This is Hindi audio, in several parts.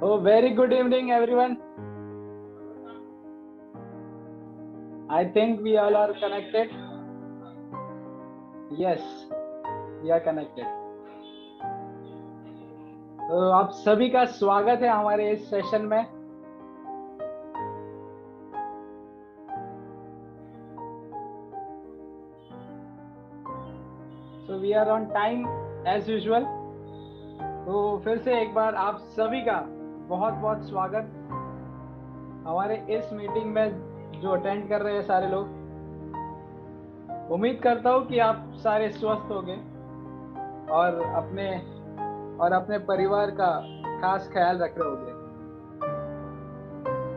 Oh, very good evening, everyone. I think we all are connected. Yes, we are connected. तो आप सभी का स्वागत है हमारे इस सेशन में. So we are on time as usual. तो फिर से एक बार आप सभी का बहुत बहुत स्वागत हमारे इस मीटिंग में जो अटेंड कर रहे हैं सारे लोग. उम्मीद करता हूँ कि आप सारे स्वस्थ होंगे और अपने परिवार का खास ख्याल रख रहे होंगे,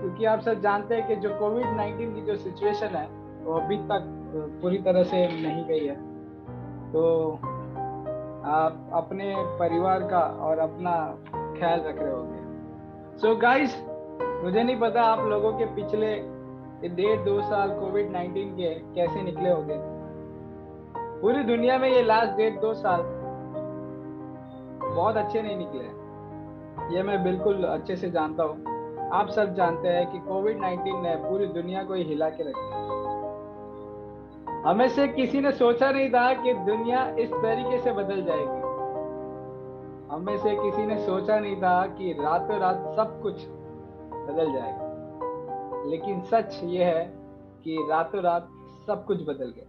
क्योंकि आप सब जानते हैं कि जो कोविड-19 की जो सिचुएशन है वो अभी तक पूरी तरह से नहीं गई है. तो आप अपने परिवार का और अपना ख्याल रख रहे होंगे. सो गाइस, मुझे नहीं पता आप लोगों के पिछले 1.5-2 साल कोविड-19 के कैसे निकले होंगे. पूरी दुनिया में ये लास्ट 1.5-2 साल बहुत अच्छे नहीं निकले, ये मैं बिल्कुल अच्छे से जानता हूँ. आप सब जानते हैं कि कोविड-19 ने पूरी दुनिया को ही हिला के रखा. हमें से किसी ने सोचा नहीं था कि दुनिया इस तरीके से बदल जाएगी. हमें से किसी ने सोचा नहीं था कि रातों रात सब कुछ बदल जाएगा. लेकिन सच ये है कि रातों रात सब कुछ बदल गया.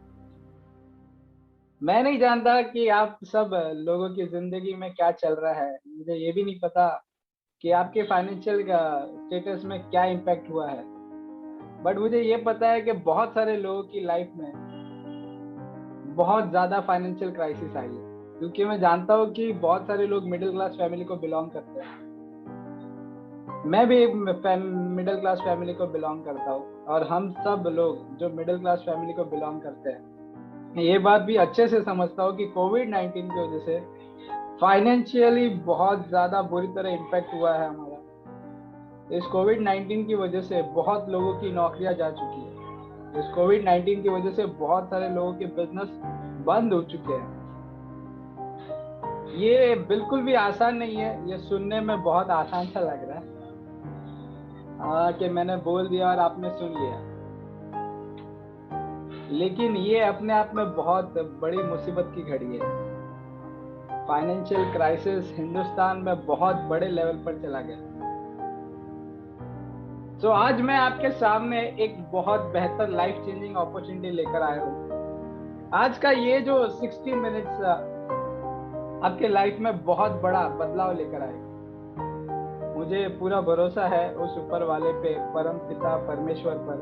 मैं नहीं जानता कि आप सब लोगों की जिंदगी में क्या चल रहा है. मुझे ये भी नहीं पता कि आपके फाइनेंशियल स्टेटस में क्या इम्पैक्ट हुआ है. बट मुझे ये पता है कि बहुत सारे लोगों की लाइफ में बहुत ज्यादा फाइनेंशियल क्राइसिस आई है, क्योंकि मैं जानता हूँ कि बहुत सारे लोग मिडिल क्लास फैमिली को बिलोंग करते हैं. मैं भी मिडिल क्लास फैमिली को बिलोंग करता हूँ, और हम सब लोग जो मिडिल क्लास फैमिली को बिलोंग करते हैं, ये बात भी अच्छे से समझता हूँ कि कोविड-19 की वजह से फाइनेंशियली बहुत ज्यादा बुरी तरह इम्पैक्ट हुआ है हमारा. इस कोविड-19 की वजह से बहुत लोगों की नौकरियां जा चुकी है. इस कोविड-19 की वजह से बहुत सारे लोगों के बिजनेस बंद हो चुके हैं. ये बिल्कुल भी आसान नहीं है. ये सुनने में बहुत आसान सा लग रहा है कि मैंने बोल दिया और आपने सुन लिया, लेकिन ये अपने आप में बहुत बड़ी मुसीबत की घड़ी है. फाइनेंशियल क्राइसिस हिंदुस्तान में बहुत बड़े लेवल पर चला गया. तो आज मैं आपके सामने एक बहुत बेहतर लाइफ चेंजिंग अपॉर्चुनिटी लेकर आया हूँ. आज का ये जो 60 मिनट्स आपके लाइफ में बहुत बड़ा बदलाव लेकर आएगा. मुझे पूरा भरोसा है उस ऊपर वाले पे, परम पिता परमेश्वर पर,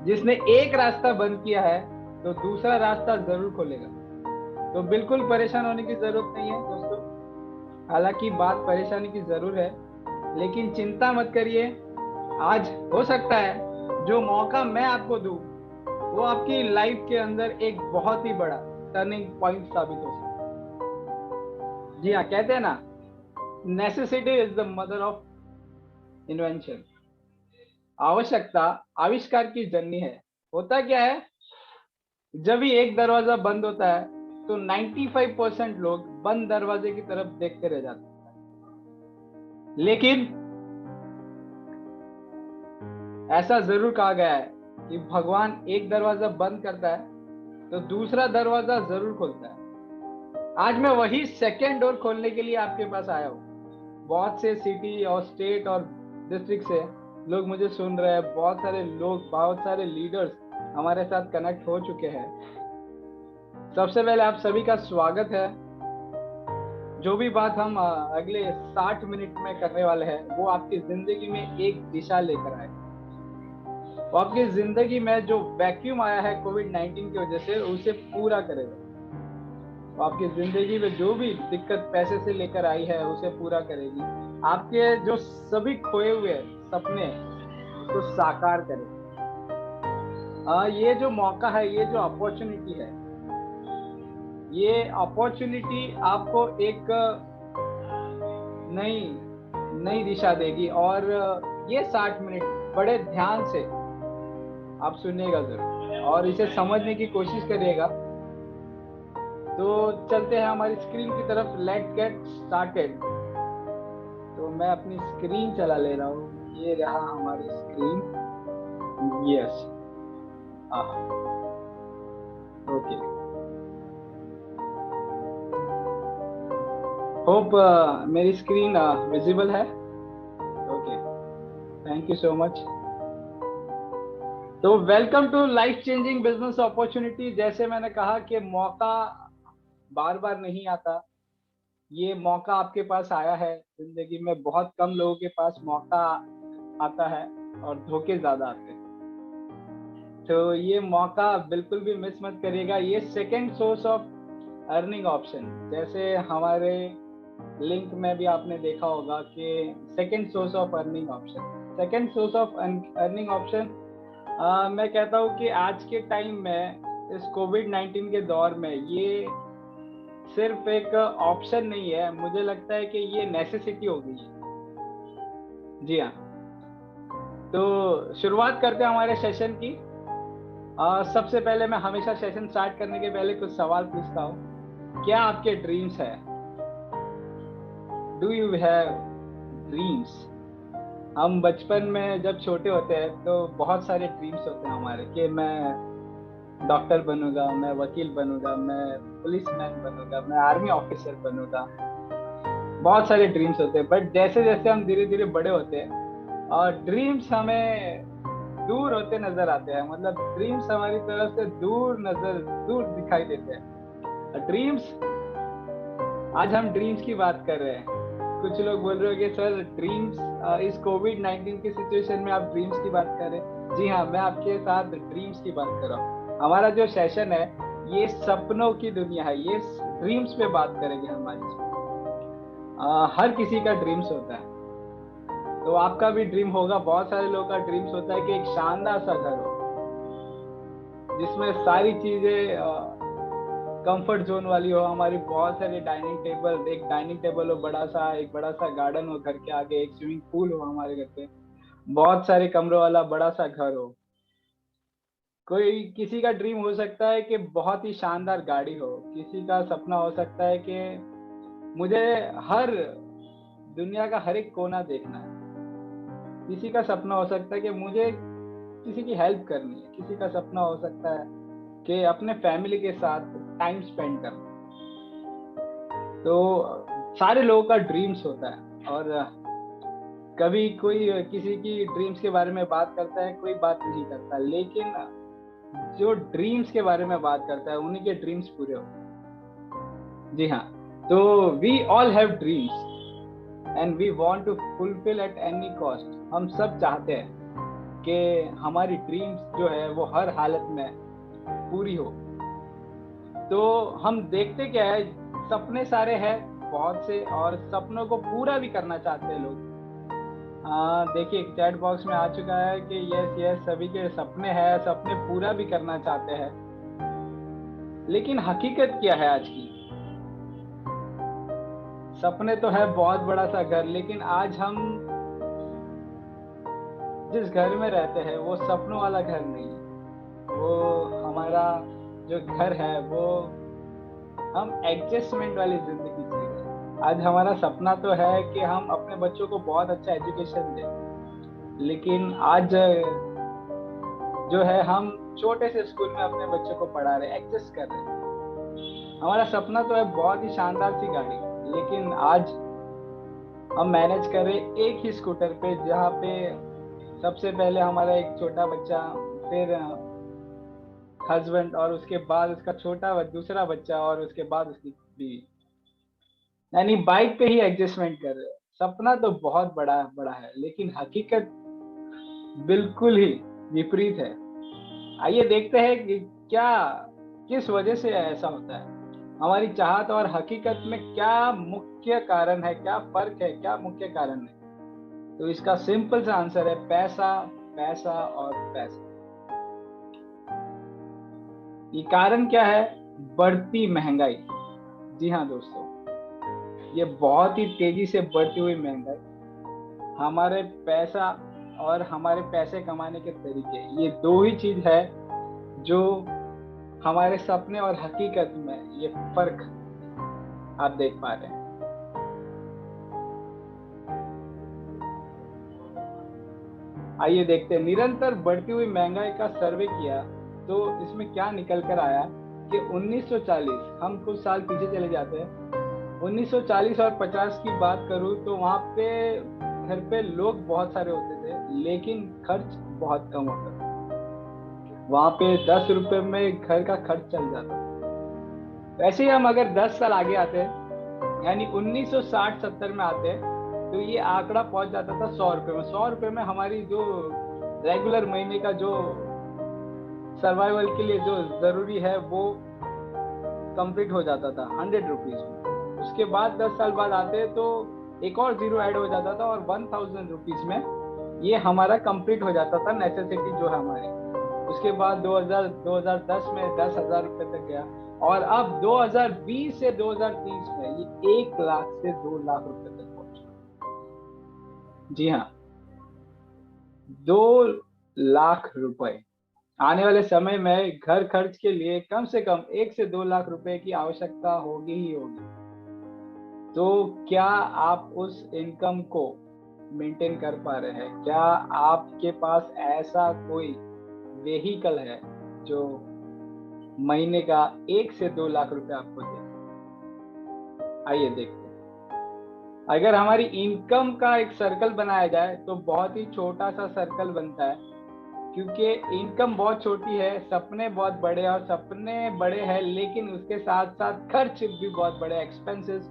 जिसने एक रास्ता बंद किया है तो दूसरा रास्ता जरूर खोलेगा. तो बिल्कुल परेशान होने की जरूरत नहीं है दोस्तों. हालांकि बात परेशानी की जरूर है, लेकिन चिंता मत करिए. आज हो सकता है जो मौका मैं आपको दूं वो आपकी लाइफ के अंदर एक बहुत ही बड़ा टर्निंग पॉइंट साबित हो सकता है. जी हाँ, कहते हैं ना, necessity is the mother of invention. आवश्यकता आविष्कार की जननी है. होता क्या है, जब भी एक दरवाजा बंद होता है तो 95% लोग बंद दरवाजे की तरफ देखते रह जाते हैं. लेकिन ऐसा जरूर कहा गया है कि भगवान एक दरवाजा बंद करता है तो दूसरा दरवाजा जरूर खोलता है. आज मैं वही सेकेंड डोर खोलने के लिए आपके पास आया हूँ. बहुत से सिटी और स्टेट और डिस्ट्रिक्ट से लोग मुझे सुन रहे हैं. बहुत सारे लोग, बहुत सारे लीडर्स हमारे साथ कनेक्ट हो चुके हैं. सबसे पहले आप सभी का स्वागत है. जो भी बात हम अगले 60 मिनट में करने वाले हैं वो आपकी जिंदगी में एक दिशा लेकर आए. वो आपकी जिंदगी में जो वैक्यूम आया है कोविड-19 की वजह से उसे पूरा करेगा. वो आपकी जिंदगी में जो भी दिक्कत पैसे से लेकर आई है उसे पूरा करेगी. आपके जो सभी खोए हुए सपने उसको साकार करेगी. ये जो मौका है, ये जो अपॉर्चुनिटी है, ये अपॉर्चुनिटी आपको एक नई दिशा देगी. और ये 60 मिनट बड़े ध्यान से आप सुनिएगा जरूर और इसे समझने की कोशिश करिएगा. तो चलते हैं हमारी स्क्रीन की तरफ. Let's get started. तो मैं अपनी स्क्रीन चला ले रहा हूँ। ये रहा हमारी स्क्रीन। Yes, okay. होप मेरी स्क्रीन विजिबल है। Okay, thank you so much. तो welcome to life changing business opportunity. जैसे मैंने कहा कि मौका बार बार नहीं आता, ये मौका आपके पास आया है। जिंदगी में बहुत कम लोगों के पास मौका आता है और धोखे ज्यादा आते हैं। तो ये मौका बिल्कुल भी मिस मत करिएगा। ये second source of earning option, जैसे हमारे लिंक में भी आपने देखा होगा कि second source of earning option, second source of earning option. मैं कहता हूँ कि आज के टाइम में इस कोविड-19 के दौर में ये सिर्फ एक ऑप्शन नहीं है, मुझे लगता है कि ये नेसेसिटी हो गई है। जी हाँ, तो शुरुआत करते हैं हमारे सेशन की। सबसे पहले मैं हमेशा सेशन स्टार्ट करने के पहले कुछ सवाल पूछता हूँ। क्या आपके ड्रीम्स है? Do you have dreams? हम बचपन में जब छोटे होते हैं तो बहुत सारे ड्रीम्स होते हैं हमारे, कि मैं डॉक्टर बनूंगा, मैं वकील बनूंगा, मैं पुलिसमैन बनूंगा, मैं आर्मी ऑफिसर बनूंगा। बहुत सारे ड्रीम्स होते हैं, बट जैसे जैसे हम धीरे धीरे बड़े होते हैं और ड्रीम्स हमें दूर होते नजर आते हैं, मतलब ड्रीम्स हमारी तरफ से दूर दिखाई देते हैं। ड्रीम्स, आज हम ड्रीम्स की बात कर रहे हैं। कुछ लोग बोल रहे हो कि सर ड्रीम्स, इस कोविड-19 की सिचुएशन में आप ड्रीम्स की बात कर रहे हैं। जी हाँ, मैं आपके साथ ड्रीम्स की बात कर रहा हूँ। हमारा जो सेशन है ये सपनों की दुनिया है, ये ड्रीम्स पे बात करेंगे हम आज इसमें। हर किसी का ड्रीम्स होता है, तो आपका भी ड्रीम होगा। बहुत सारे लोगों का ड्रीम्स होता है कि एक शानदार सा घर हो, जिसमें सारी चीजें कंफर्ट जोन वाली हो। हमारी बहुत सारे डाइनिंग टेबल, एक डाइनिंग टेबल हो बड़ा सा, एक बड़ा सा गार्डन हो घर के आगे, एक स्विमिंग पूल हो हमारे घर पे, बहुत सारे कमरों वाला बड़ा सा घर हो। कोई किसी का ड्रीम हो सकता है कि बहुत ही शानदार गाड़ी हो, किसी का सपना हो सकता है कि मुझे हर दुनिया का हर एक कोना देखना है। किसी का सपना हो सकता है कि मुझे किसी की हेल्प करनी है, किसी का सपना हो सकता है कि अपने फैमिली के साथ टाइम स्पेंड करना। तो सारे लोगों का ड्रीम्स होता है, और कभी कोई किसी की ड्रीम्स के बारे में बात करता है, कोई बात नहीं करता, लेकिन जो ड्रीम्स के बारे में बात करता है उन्हीं के ड्रीम्स पूरे होते हैं। जी हाँ, तो we all have dreams and we want to fulfil at any cost. हम सब चाहते हैं कि हमारी ड्रीम्स जो है वो हर हालत में पूरी हो। तो हम देखते क्या है, सपने सारे हैं बहुत से, और सपनों को पूरा भी करना चाहते हैं लोग। देखिए चैट बॉक्स में आ चुका है कि यस यस, सभी के सपने हैं, सपने पूरा भी करना चाहते हैं, लेकिन हकीकत क्या है आज की? सपने तो है बहुत बड़ा सा घर, लेकिन आज हम जिस घर में रहते हैं वो सपनों वाला घर नहीं है। वो हमारा जो घर है वो हम एडजस्टमेंट वाली जिंदगी जी रहे हैं। आज हमारा सपना तो है कि हम अपने बच्चों को बहुत अच्छा एजुकेशन दें, लेकिन आज जो है हम छोटे से स्कूल में अपने बच्चों को पढ़ा रहे, एडजस्ट कर रहे हैं। हमारा सपना तो है बहुत ही शानदार सी गाड़ी, लेकिन आज हम मैनेज कर रहे एक ही स्कूटर पे, जहाँ पे सबसे पहले हमारा एक छोटा बच्चा, फिर हस्बैंड, और उसके बाद उसका दूसरा बच्चा, और उसके बाद उसकी बीवी। यानी बाइक पे ही एडजस्टमेंट कर रहे हैं। सपना तो बहुत बड़ा बड़ा है, लेकिन हकीकत बिल्कुल ही विपरीत है। आइए देखते हैं कि किस वजह से ऐसा होता है। हमारी चाहत और हकीकत में क्या मुख्य कारण है, क्या फर्क है, क्या मुख्य कारण है? तो इसका सिंपल सा आंसर है पैसा, पैसा और पैसा। ये कारण क्या है? बढ़ती महंगाई। जी हाँ दोस्तों, ये बहुत ही तेजी से बढ़ती हुई महंगाई, हमारे पैसा और हमारे पैसे कमाने के तरीके, ये दो ही चीज है जो हमारे सपने और हकीकत में ये फर्क आप देख पा रहे हैं। आइए देखते हैं, निरंतर बढ़ती हुई महंगाई का सर्वे किया तो इसमें क्या निकल कर आया कि 1940, हम कुछ साल पीछे चले जाते हैं, 1940 और 50 की बात करूं तो वहां पे घर पे लोग बहुत सारे होते थे लेकिन खर्च बहुत कम होता था। वहां पे 10 रुपए में घर का खर्च चल जाता था। वैसे ही हम अगर 10 साल आगे आते हैं, यानी 1960-70 में आते हैं, तो ये आंकड़ा पहुंच जाता था 100 रुपए में। 100 रुपए में हमारी जो रेगुलर महीने का जो सर्वाइवल के लिए जो जरूरी है वो कंप्लीट हो जाता था 100 रुपीज में। उसके बाद 10 साल बाद आते तो एक और जीरो ऐड हो जाता था और 1000 रुपीज में ये हमारा कंप्लीट हो जाता था नेसेसिटी जो है हमारी। उसके बाद 2010 में 10,000 रुपए तक गया और अब 2020 से 2030 में ये 1 लाख से 2 लाख रुपए तक पहुंचा। जी हाँ, 2 लाख रुपए। आने वाले समय में घर खर्च के लिए कम से कम 1 से 2 लाख रुपए की आवश्यकता होगी ही होगी। तो क्या आप उस इनकम को मेंटेन कर पा रहे हैं? क्या आपके पास ऐसा कोई वेहिकल है जो महीने का 1 से 2 लाख रुपए आपको दे? आइए देखते हैं। अगर हमारी इनकम का एक सर्कल बनाया जाए तो बहुत ही छोटा सा सर्कल बनता है, क्योंकि इनकम बहुत छोटी है, सपने बहुत बड़े, और सपने बड़े हैं लेकिन उसके साथ साथ खर्च भी बहुत बड़े, एक्सपेंसेस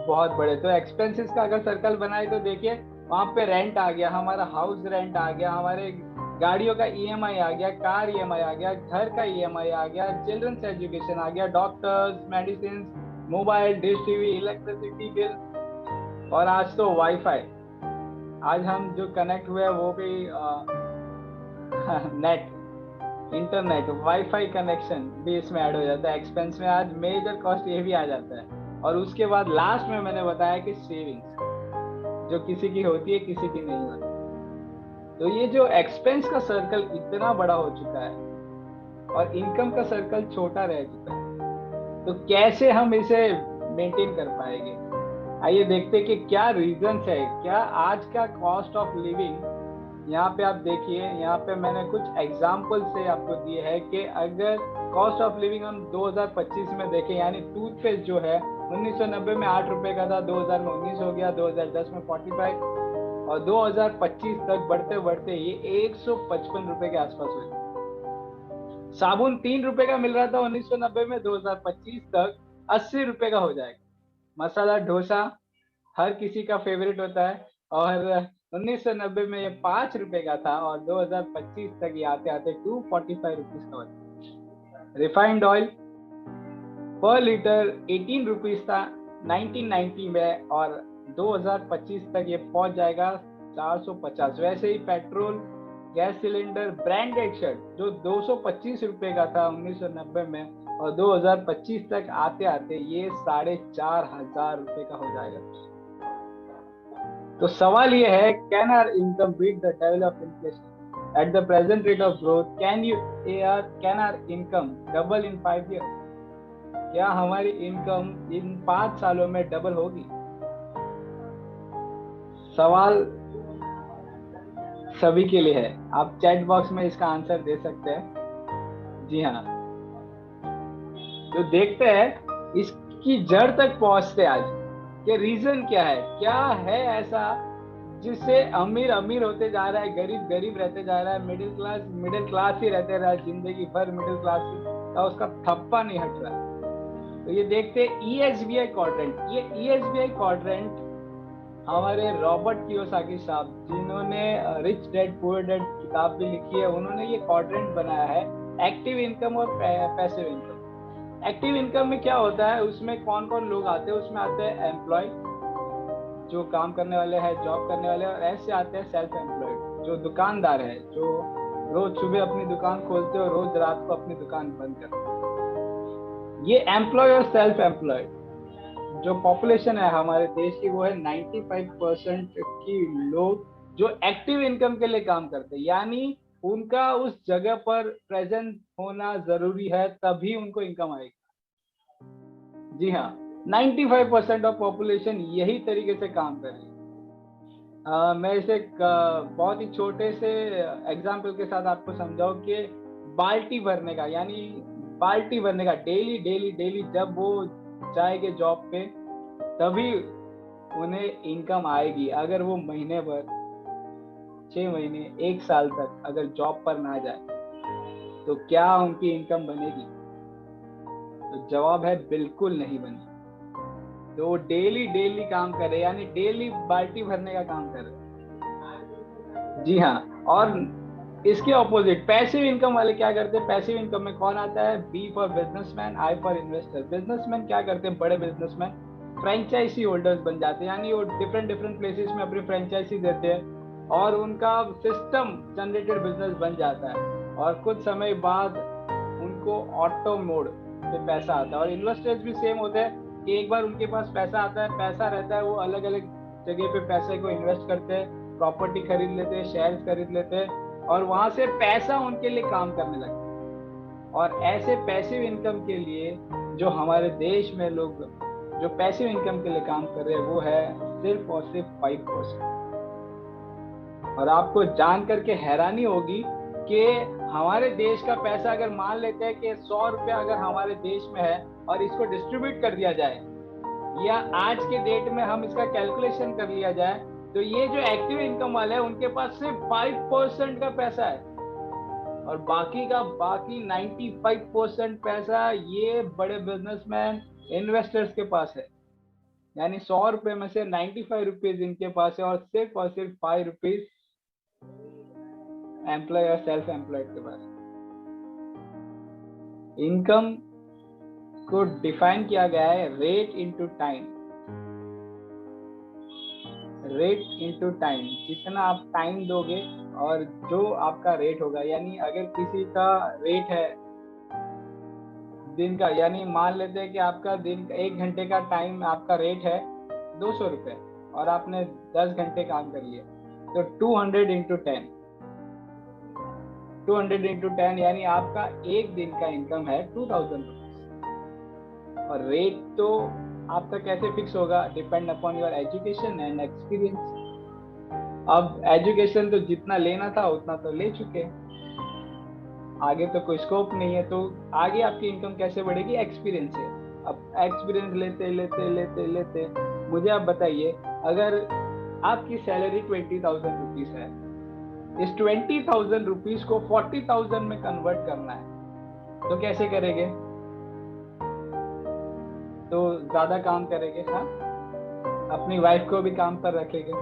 बहुत बड़े। तो एक्सपेंसेस का अगर सर्कल बनाए तो देखिए, वहां पे रेंट आ गया, हमारा हाउस रेंट आ गया, हमारे गाड़ियों का ईएमआई आ गया, कार ईएमआई आ गया, घर का ईएमआई आ गया, चिल्ड्रंस एजुकेशन आ गया, doctors, medicine, mobile, dish TV, electricity bill, और आज तो वाईफाई। आज हम जो कनेक्ट हुए हैं वो भी नेट, इंटरनेट, वाईफाई कनेक्शन भी इसमें ऐड हो जाता है एक्सपेंस में। आज मेजर कॉस्ट ये भी आ जाता है। और उसके बाद लास्ट में मैंने बताया कि सेविंग्स, जो किसी की होती है किसी की नहीं होती। तो ये जो एक्सपेंस का सर्कल इतना बड़ा हो चुका है और इनकम का सर्कल छोटा रह चुका है, तो कैसे हम इसे मेंटेन कर पाएंगे? आइए देखते हैं कि क्या रीजंस है। क्या आज का कॉस्ट ऑफ लिविंग, यहाँ पे आप देखिए, यहाँ पे मैंने कुछ एग्जाम्पल से आपको दिए हैं कि अगर कॉस्ट ऑफ लिविंग हम 2025 में देखें, यानी टूथपेस्ट जो है 1990 में 8 रुपए का था, 2000 में 19 हो गया, 2010 में 45, और 2025 तक बढ़ते बढ़ते ये 155 रुपए के आसपास हो गया। साबुन 3 रुपए का मिल रहा था 1990 में, 2025 तक 80 रुपए का हो जाएगा। मसाला डोसा हर किसी का फेवरेट होता है, और 1990 में ये 5 रुपए का था और 2025 तक ये आते आते 245 रुपीज का होता है। रिफाइंड ऑयल पर लीटर 18 रुपीज था 1990 में, और 2025 तक ये पहुंच जाएगा 450। वैसे ही petrol, gas cylinder, branded shirt जो 225 रुपए का था 1990 में, और 2025 तक आते आते ये 4,500 रुपए का हो जाएगा। तो सवाल ये है, can our income beat the level of inflation at the present rate of growth? Can our income double in 5 years? क्या हमारी इनकम इन 5 सालों में डबल होगी? सवाल सभी के लिए है। आप चैट बॉक्स में इसका आंसर दे सकते हैं। जी हाँ, तो देखते हैं इसकी जड़ तक पहुंचते आज कि रीजन क्या है। क्या है ऐसा जिससे अमीर अमीर होते जा रहा है, गरीब गरीब रहते जा रहा है, मिडिल क्लास ही रहते रहा है, जिंदगी भर मिडिल क्लास ही का उसका थप्पा नहीं हट रहा है। तो ये देखते ESBI क्वाड्रेंट। ये ESBI क्वाड्रेंट हमारे रॉबर्ट कियोसाकी साहब, जिन्होंने रिच डैड पुअर डैड किताब भी लिखी है, उन्होंने ये क्वाड्रेंट बनाया है, एक्टिव इनकम और पैसिव इनकम। एक्टिव इनकम में क्या होता है, उसमें कौन कौन लोग आते हैं? उसमें आते हैं एम्प्लॉय, जो काम करने वाले हैं, जॉब करने वाले, और ऐसे आते हैं सेल्फ एम्प्लॉयड, जो दुकानदार है, जो रोज सुबह अपनी दुकान खोलते हैं और रोज रात को अपनी दुकान बंद करते हैं। ये एम्प्लॉय और सेल्फ एम्प्लॉयड जो पॉपुलेशन है हमारे देश की, वो है 95% की लोग जो एक्टिव इनकम के लिए काम करते हैं, यानी उनका उस जगह पर प्रेजेंट होना जरूरी है, तभी उनको इनकम आएगी। जी हाँ, 95% ऑफ पॉपुलेशन यही तरीके से काम कर रही है। मैं इसे बहुत ही छोटे से एग्जाम्पल के साथ आपको समझाऊं कि बाल्टी भरने का, यानी बाल्टी भरने का डेली डेली डेली जब वो जाएंगे जॉब पे तभी उन्हें इनकम आएगी। अगर वो महीने भर, 6 महीने, 1 साल तक अगर जॉब पर ना जाए तो क्या उनकी इनकम बनेगी? तो जवाब है बिल्कुल नहीं बनेगी। तो वो डेली डेली काम कर रहे, यानी डेली बाल्टी भरने का काम कर रहे। जी हाँ। और इसके ऑपोजिट पैसिव इनकम वाले क्या करते हैं? पैसिव इनकम में कौन आता है? B for businessman, I for investor. Businessman क्या करते हैं? बड़े बिजनेसमैन फ्रेंचाइजी होल्डर्स बन जाते हैं, यानी वो डिफरेंट डिफरेंट प्लेसेस में अपनी फ्रेंचाइजी देते हैं और उनका सिस्टम जनरेटेड बिजनेस बन जाता है और कुछ समय बाद उनको ऑटो मोड पे पैसा आता है। और इन्वेस्टर्स भी सेम होते हैं कि एक बार उनके पास पैसा आता है, पैसा रहता है, वो अलग अलग जगह पे पैसे को इन्वेस्ट करते हैं, प्रॉपर्टी खरीद लेते हैं, शेयर्स खरीद लेते हैं और वहां से पैसा उनके लिए काम करने लगता है। और ऐसे पैसिव इनकम के लिए जो हमारे देश में लोग जो पैसिव इनकम के लिए काम कर रहे हैं वो है सिर्फ और सिर्फ 5%। और आपको जान करके हैरानी होगी कि हमारे देश का पैसा अगर मान लेते हैं कि 100 रुपया अगर हमारे देश में है और इसको डिस्ट्रीब्यूट कर दिया जाए, या आज के डेट में हम इसका कैलकुलेशन कर लिया जाए, तो ये जो एक्टिव इनकम वाले हैं उनके पास सिर्फ 5% का पैसा है और बाकी 95% पैसा ये बड़े बिजनेसमैन इन्वेस्टर्स के पास है। यानी 100 रुपए में से 95 रुपीज इनके पास है और सिर्फ 5 रुपीज एम्प्लॉय और सेल्फ एम्प्लॉयड के पास। इनकम को डिफाइन किया गया है rate into time. Rate into time, जितना आप टाइम दोगे और जो आपका रेट होगा, यानी अगर किसी का रेट है दिन का, यानी मान लेते हैं कि आपका दिन 1 घंटे का टाइम आपका रेट है 200 रुपए और आपने 10 घंटे काम कर लिया, तो 200 इंटू 10, 200 इंटू 10 यानी आपका एक दिन का इनकम है 2000 रुपीज। और रेट तो आपका कैसे फिक्स होगा? Depend upon your education and experience. अब एजुकेशन तो जितना लेना था उतना तो ले चुके, आगे तो कोई स्कोप नहीं है, तो आगे आपकी इनकम कैसे बढ़ेगी? एक्सपीरियंस से। अब एक्सपीरियंस लेते लेते लेते लेते मुझे आप बताइए, अगर आपकी सैलरी 20,000 रुपीज है, इस 20,000 रुपीज को 40,000 में कन्वर्ट करना है, तो कैसे करेंगे? तो ज्यादा काम करेंगे, हाँ, अपनी वाइफ को भी काम पर रखेंगे,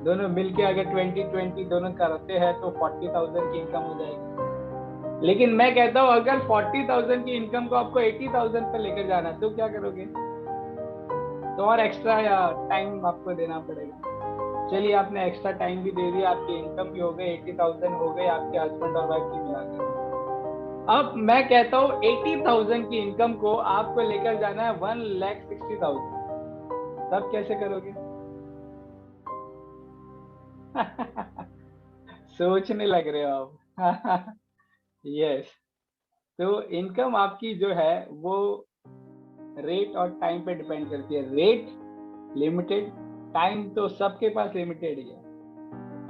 दोनों मिलके अगर 20-20 दोनों करते हैं तो 40,000 की इनकम हो जाएगी। लेकिन मैं कहता हूँ अगर 40,000 की इनकम को आपको 80,000 पे लेकर जाना है तो क्या करोगे? तो और एक्स्ट्रा या टाइम आपको देना पड़ेगा। चलिए, आपने एक्स्ट्रा टाइम भी दे दिया, आपकी इनकम भी हो गई 80,000 हो गई, आपके हस्बैंड और वाइफ की मिलाकर। अब मैं कहता हूँ 80,000 की इनकम को आपको लेकर जाना है 1,60,000, तब कैसे करोगे? सोचने लग रहे हो आप? यस। तो इनकम आपकी जो है वो रेट और टाइम पे डिपेंड करती है। रेट लिमिटेड, टाइम तो सबके पास लिमिटेड ही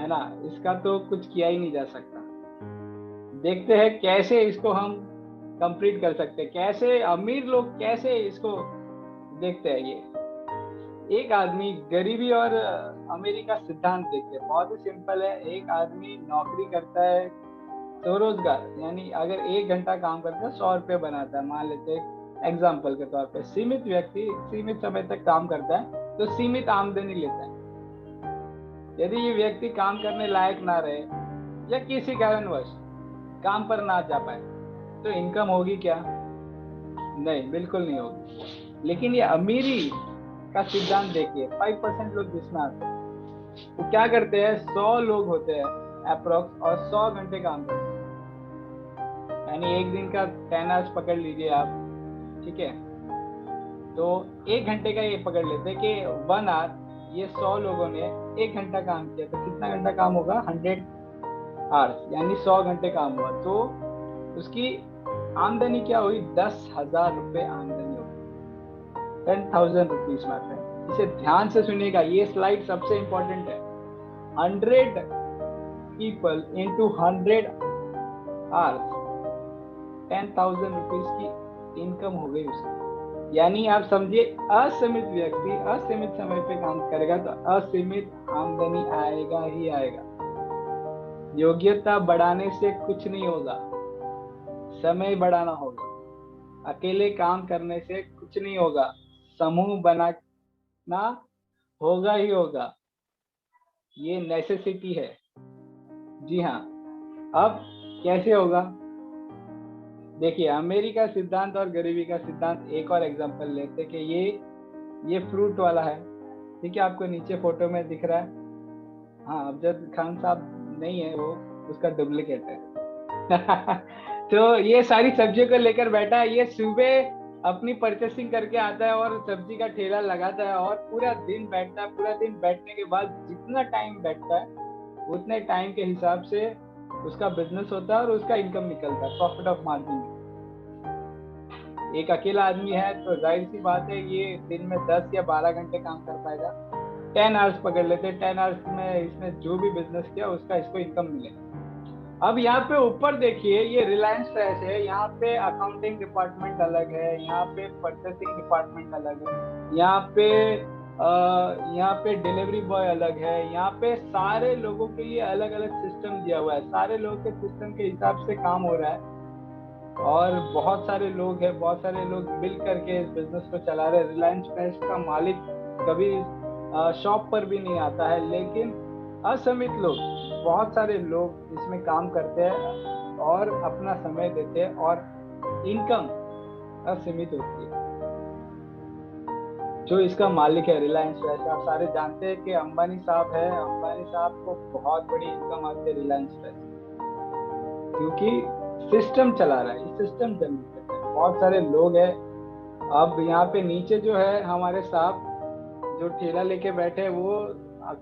है ना, इसका तो कुछ किया ही नहीं जा सकता। देखते हैं कैसे इसको हम कंप्लीट कर सकते हैं, कैसे अमीर लोग कैसे इसको देखते हैं। ये एक आदमी गरीबी और अमीरी का सिद्धांत देखते हैं, बहुत ही सिंपल है। एक आदमी नौकरी करता है स्वरोजगार, यानी अगर 1 घंटा काम करता है 100 रुपये बनाता है, मान लेते हैं एग्जाम्पल के तौर पे। सीमित व्यक्ति सीमित समय तक काम करता है तो सीमित आमदनी लेता है। यदि ये व्यक्ति काम करने लायक ना रहे या किसी कारणवश काम पर ना जा पाए तो इनकम होगी क्या? नहीं, बिल्कुल नहीं होगी। लेकिन ये अमीरी का सिद्धांत देखिए, 5% लोग जिसमें आते हैं वो क्या करते हैं? 100 लोग होते हैं अप्रोक्स और 100 घंटे काम करते हैं, यानी एक दिन का 10 आवर्स पकड़ लीजिए आप, ठीक है? तो 1 घंटे का ये पकड़ लेते हैं कि 1 आवर, ये 100 लोगों ने 1 घंटा काम किया तो कितना घंटा काम होगा? 100 आवर्स, यानी 100 घंटे काम हुआ। तो उसकी आमदनी क्या हुई? 10,000 रुपये आमदनी हुई, 10,000 रुपीज माय फ्रेंड। इसे ध्यान से सुनिएगा, ये स्लाइड सबसे इंपॉर्टेंट है। 100 people into 100 hours, 10,000 रुपीज की इनकम हो गई उसकी। यानी आप समझिए, असीमित व्यक्ति असीमित समय पे काम करेगा तो असीमित आमदनी आएगा ही आएगा। योग्यता बढ़ाने से कुछ नहीं होगा, समय बढ़ाना होगा। अकेले काम करने से कुछ नहीं होगा, समूह बनाना होगा ही होगा। ये नेसेसिटी है। जी हाँ। अब कैसे होगा? देखिए, अमेरिका सिद्धांत और गरीबी का सिद्धांत, एक और एग्जांपल लेते कि ये फ्रूट वाला है, ठीक है, आपको नीचे फोटो में दिख रहा है। हाँ, अफजद खान साहब नहीं है, वो उसका डुप्लीकेट है। तो ये सारी सब्जियों को लेकर बैठा है, ये सुबह अपनी परचेसिंग करके आता है और सब्जी का ठेला लगाता है और पूरा दिन बैठता है। पूरा दिन बैठने के बाद जितना टाइम बैठता है उतने टाइम के हिसाब से उसका बिजनेस होता है और उसका इनकम निकलता है, प्रॉफिट ऑफ मार्जिन। एक अकेला आदमी है तो जाहिर सी बात है ये दिन में 10 या 12 घंटे काम कर पाएगा। 10 आवर्स पकड़ लेते हैं, 10 आवर्स में इसने जो भी बिजनेस किया उसका इसको इनकम मिलेगा। अब यहाँ पे ऊपर देखिए, ये रिलायंस फ्रेश है, यहाँ पे अकाउंटिंग डिपार्टमेंट अलग है, यहाँ पे परचेसिंग डिपार्टमेंट अलग है, यहाँ पे डिलीवरी बॉय अलग है, यहाँ पे सारे लोगों के लिए अलग अलग सिस्टम दिया हुआ है। सारे लोगों के सिस्टम के हिसाब से काम हो रहा है और बहुत सारे लोग हैं, बहुत सारे लोग मिल करके इस बिजनेस को चला रहे हैं। रिलायंस फ्रेश का मालिक कभी शॉप पर भी नहीं आता है, लेकिन असीमित लोग, बहुत सारे लोग इसमें काम करते हैं और अपना समय देते हैं और इनकम असीमित होती है। जो इसका मालिक है रिलायंस फ्रेश, आप सारे जानते हैं कि अंबानी साहब है। अंबानी साहब को बहुत बड़ी इनकम आती है रिलायंस फ्रेश, क्योंकि सिस्टम चला रहा है, ये सिस्टम जनरेट करता है। बहुत सारे लोग हैं। अब यहाँ पे नीचे जो है हमारे साहब जो ठेला लेके बैठे, वो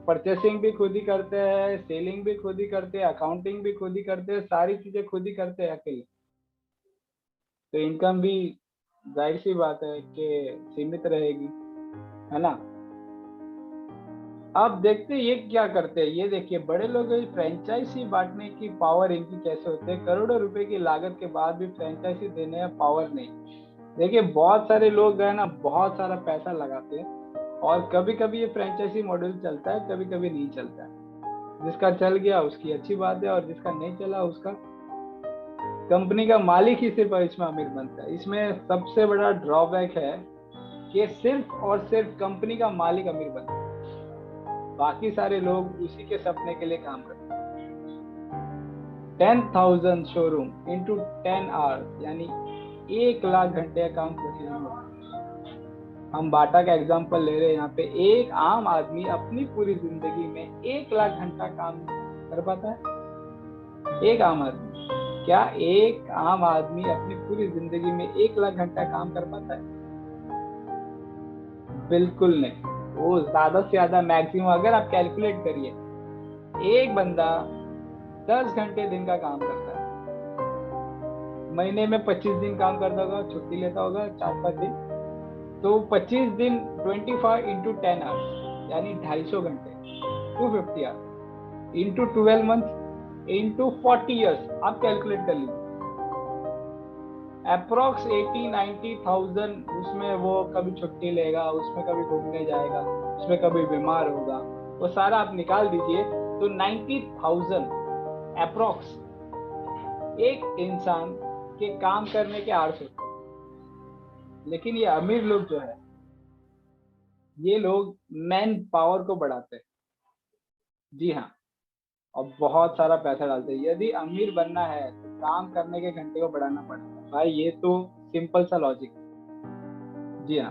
परचेसिंग भी खुद ही करते हैं, सेलिंग भी खुद ही करते हैं, अकाउंटिंग भी खुद ही करते हैं, सारी चीजें खुद ही करते हैं अकेले। तो इनकम भी जाहिर सी बात है कि सीमित रहेगी, है ना। अब देखते हैं ये क्या करते हैं। ये देखिए, बड़े लोग फ्रेंचाइजी बांटने की पावर इनकी कैसे होती है। करोड़ों रुपए की लागत के बाद भी फ्रेंचाइजी देने का पावर नहीं। देखिए, बहुत सारे लोग है ना, बहुत सारा पैसा लगाते हैं और कभी कभी ये फ्रेंचाइजी मॉडल चलता है, कभी कभी नहीं चलता है। जिसका चल गया उसकी अच्छी बात है और जिसका नहीं चला उसका, कंपनी का मालिक ही सिर्फ इसमें अमीर बनता है। इसमें सबसे बड़ा ड्रॉबैक है कि सिर्फ और सिर्फ कंपनी का मालिक अमीर बनता है, बाकी सारे लोग उसी के सपने के लिए काम करते हैं। 10,000 शोरूम इंटू 10 आवर्स, यानी 1,00,000 घंटे का काम प्रतिदिन होता है। हम बाटा का एग्जांपल ले रहे हैं। यहाँ पे एक आम आदमी अपनी पूरी जिंदगी में 1,00,000 घंटा काम कर पाता है। एक आम आदमी, क्या एक आम आदमी अपनी पूरी जिंदगी में 1,00,000 घंटा काम कर पाता है? बिल्कुल नहीं। वो ज्यादा से ज्यादा मैक्सिमम, अगर आप कैलकुलेट करिए, एक बंदा 10 घंटे दिन का काम करता है, महीने में 25 दिन काम करता होगा, छुट्टी लेता होगा 4-5 दिन, तो 25 दिन 25 इंटू 10 आवर्स, यानी 250 घंटे, 250 hours into 12 month into 40 years, आप कैलकुलेट कर लीजिए। अप्रोक्स 80-90,000 उसमें वो कभी छुट्टी लेगा, उसमें कभी घूमने जाएगा, उसमें कभी बीमार होगा, वो सारा आप निकाल दीजिए तो 90,000 अप्रोक्स एक इंसान के काम करने के आवर्स होते हैं। लेकिन ये अमीर लोग जो है, ये लोग मैन पावर को बढ़ाते हैं। जी हाँ, और बहुत सारा पैसा डालते हैं। यदि अमीर बनना है तो काम करने के घंटे को बढ़ाना पड़ेगा भाई, ये तो सिंपल सा लॉजिक। जी हाँ।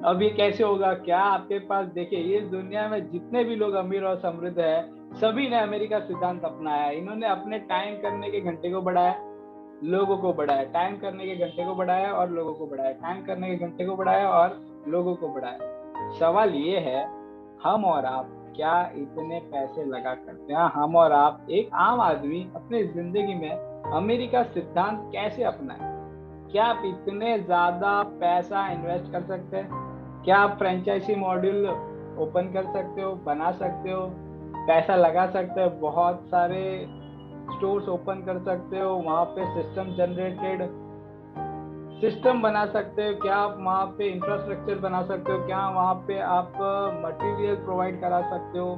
अब ये कैसे होगा? क्या आपके पास, देखिए, इस दुनिया में जितने भी लोग अमीर और समृद्ध है, सभी ने अमेरिका सिद्धांत अपनाया। इन्होंने अपने टाइम करने के घंटे को बढ़ाया, लोगों को बढ़ाया, टाइम करने के घंटे को बढ़ाया और लोगों को बढ़ाया, टाइम करने के घंटे को बढ़ाया और लोगों को बढ़ाया। सवाल ये है, हम और आप क्या इतने पैसे लगा करते हैं? हम और आप, एक आम आदमी अपनी जिंदगी में अमेरिका सिद्धांत कैसे अपनाए? क्या आप इतने ज्यादा पैसा इन्वेस्ट कर सकते हैं? क्या आप फ्रेंचाइजी मॉड्यूल ओपन कर सकते हो, बना सकते हो, पैसा लगा सकते हो, बहुत सारे स्टोर्स ओपन कर सकते हो, वहां पे सिस्टम जनरेटेड सिस्टम बना सकते हो, क्या आप वहाँ पे इंफ्रास्ट्रक्चर बना सकते हो, क्या वहाँ पे आप मटेरियल प्रोवाइड करा सकते हो?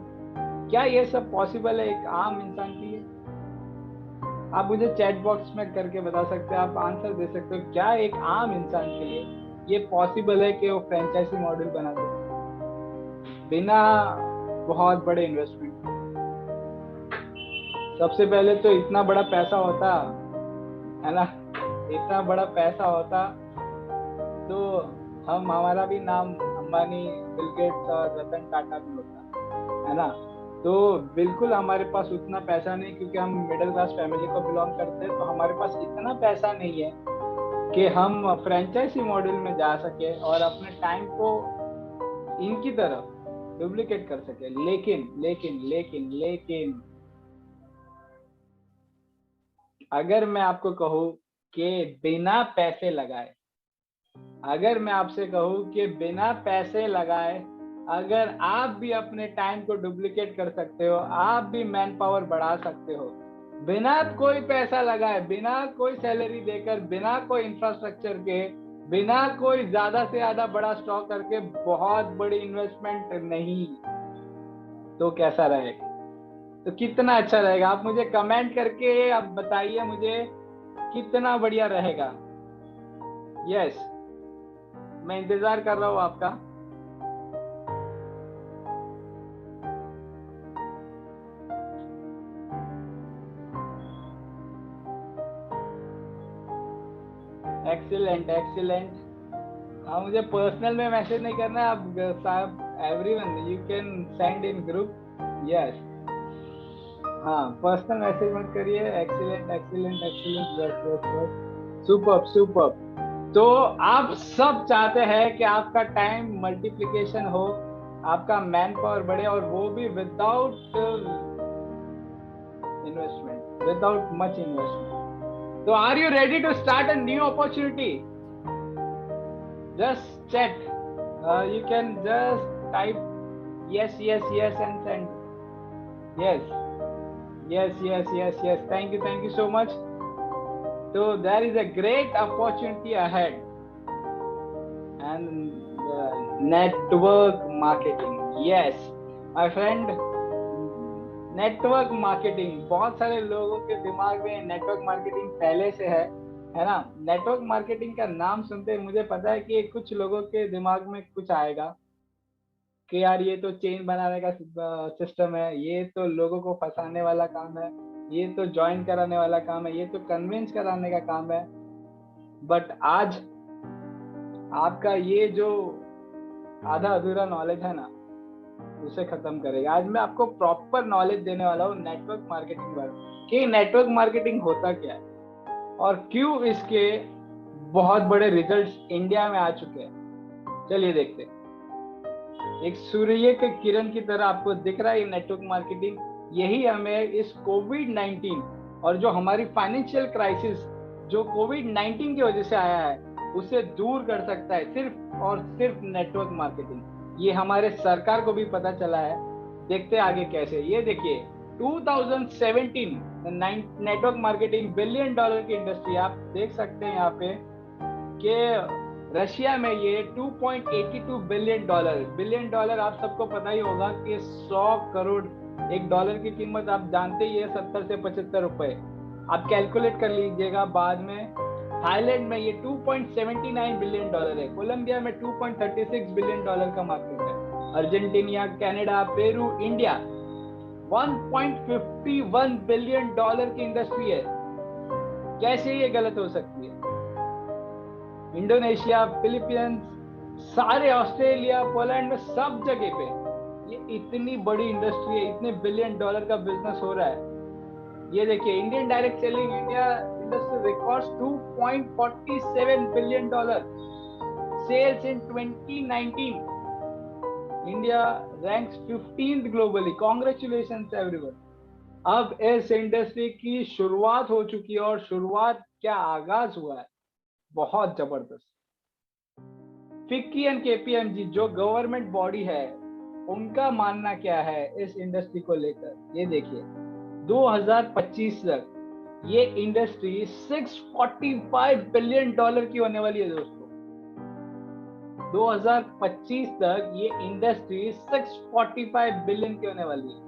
क्या ये सब पॉसिबल है एक आम इंसान के लिए? आप मुझे चैट बॉक्स में करके बता सकते हो, आप आंसर दे सकते हो, क्या एक आम इंसान के लिए ये पॉसिबल है कि वो फ्रेंचाइजी मॉडल बना सके बिना बहुत बड़े इन्वेस्टमेंट? सबसे पहले तो इतना बड़ा पैसा होता है ना, इतना बड़ा पैसा होता तो हम हमारा भी नाम अंबानी, बिल गेट्स और रतन टाटा भी होता है ना। तो बिल्कुल हमारे पास उतना पैसा नहीं, क्योंकि हम मिडिल क्लास फैमिली को बिलोंग करते हैं, तो हमारे पास इतना पैसा नहीं है कि हम फ्रेंचाइजी मॉडल में जा सके और अपने टाइम को इनकी तरफ डुप्लीकेट कर सके। लेकिन लेकिन लेकिन लेकिन अगर मैं आपको कहूँ कि बिना पैसे लगाए, अगर मैं आपसे कहूँ कि बिना पैसे लगाए अगर आप भी अपने टाइम को डुप्लीकेट कर सकते हो, आप भी मैन पावर बढ़ा सकते हो, बिना कोई पैसा लगाए, बिना कोई सैलरी देकर, बिना कोई इंफ्रास्ट्रक्चर के, बिना कोई ज्यादा से ज्यादा बड़ा स्टॉक करके, बहुत बड़ी इन्वेस्टमेंट नहीं, तो कैसा रहेगा? तो कितना अच्छा रहेगा? आप मुझे कमेंट करके आप बताइए मुझे कितना बढ़िया रहेगा। यस, मैं इंतजार कर रहा हूँ आपका। Excellent excellent. हाँ, मुझे पर्सनल में मैसेज नहीं करना है, आप साहब everyone you can send in group. Yes, हाँ, पर्सनल मैसेज मत करिए। Excellent excellent excellent, yes yes yes, superb superb. तो आप सब चाहते हैं कि आपका टाइम मल्टीप्लिकेशन हो, आपका मैन पावर बढ़े, और वो भी without investment, without much investment. तो are you ready to start a new opportunity? Just chat. You can just type yes, yes, yes, and send. Yes, yes, yes, yes, yes. Thank you so much. So there is a great opportunity ahead, and network marketing. Yes, my friend. Network marketing बहुत सारे लोगों के दिमाग में नेटवर्क मार्केटिंग पहले से है ना। नेटवर्क मार्केटिंग का नाम सुनते ही मुझे पता है कि कुछ लोगों के दिमाग में कुछ आएगा कि यार ये तो चेन बनाने का सिस्टम है, ये तो लोगों को फंसाने वाला काम है, ये तो ज्वाइन कराने वाला काम है, ये तो कन्विंस कराने का काम है। बट आज आपका ये जो आधा अधूरा नॉलेज है ना, उसे खत्म करेगा। आज मैं आपको प्रॉपर नॉलेज देने वाला हूँ नेटवर्क मार्केटिंग बारे में, कि नेटवर्क मार्केटिंग होता क्या है और क्यों इसके बहुत बड़े रिजल्ट्स इंडिया में आ चुके हैं। चलिए देखते हैं। एक सूर्य के किरण की तरह आपको दिख रहा है ये नेटवर्क मार्केटिंग। यही हमें इस कोविड-19 और जो हमारी फाइनेंशियल क्राइसिस जो कोविड-19 की वजह से आया है, उसे दूर कर सकता है सिर्फ और सिर्फ नेटवर्क मार्केटिंग। ये हमारे सरकार को भी पता चला है। देखते आगे कैसे। ये देखिए 2017 नेटवर्क मार्केटिंग $1 बिलियन की इंडस्ट्री, आप देख सकते हैं यहाँ पे कि रशिया में ये $2.82 बिलियन डॉलर। आप सबको पता ही होगा कि 100 करोड़, एक डॉलर की कीमत आप जानते ही है 70 से 75 रुपए। आप कैलकुलेट कर लीजिएगा बाद में। थाईलैंड में ये $2.79 बिलियन है। कोलंबिया में $2.36 बिलियन का मार्केट है। Argentina, Canada, Peru, India 1.51 billion dollar की इंडस्ट्री है। कैसे ये गलत हो सकती है? इंडोनेशिया, फिलीपींस, सारे ऑस्ट्रेलिया, पोलैंड में सब जगह पे ये इतनी बड़ी इंडस्ट्री है, इतने $1 बिलियन का बिजनेस हो रहा है। ये देखिए Indian direct selling India industry records $2.47 billion sales in 2019। India ranks 15th globally. Congratulations everyone. अब इस इंडस्ट्री की शुरुआत हो चुकी है, और शुरुआत क्या आगाज हुआ है, बहुत जबरदस्त। फिक्की एंड केपीएमजी जो गवर्नमेंट बॉडी है, उनका मानना क्या है इस इंडस्ट्री को लेकर। ये देखिए 2025 तक ये इंडस्ट्री $645 बिलियन की होने वाली है दोस्तों। 2025 तक ये इंडस्ट्री 645 बिलियन की होने वाली है।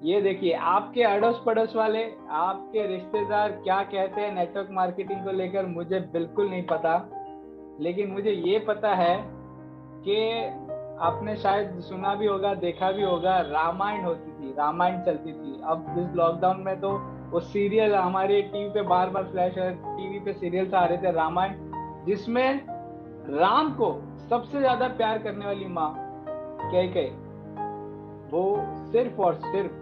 ये देखिए आपके अड़ोस पड़ोस वाले, आपके रिश्तेदार क्या कहते हैं नेटवर्क मार्केटिंग को लेकर, मुझे बिल्कुल नहीं पता। लेकिन मुझे ये पता है कि आपने शायद सुना भी होगा, देखा भी होगा, रामायण होती थी, रामायण चलती थी। अब इस लॉकडाउन में तो वो सीरियल हमारे टीवी पे बार बार फ्लैश है, टीवी पे सीरियल्स आ रहे थे रामायण, जिसमें राम को सबसे ज्यादा प्यार करने वाली माँ कैकेयी, वो सिर्फ और सिर्फ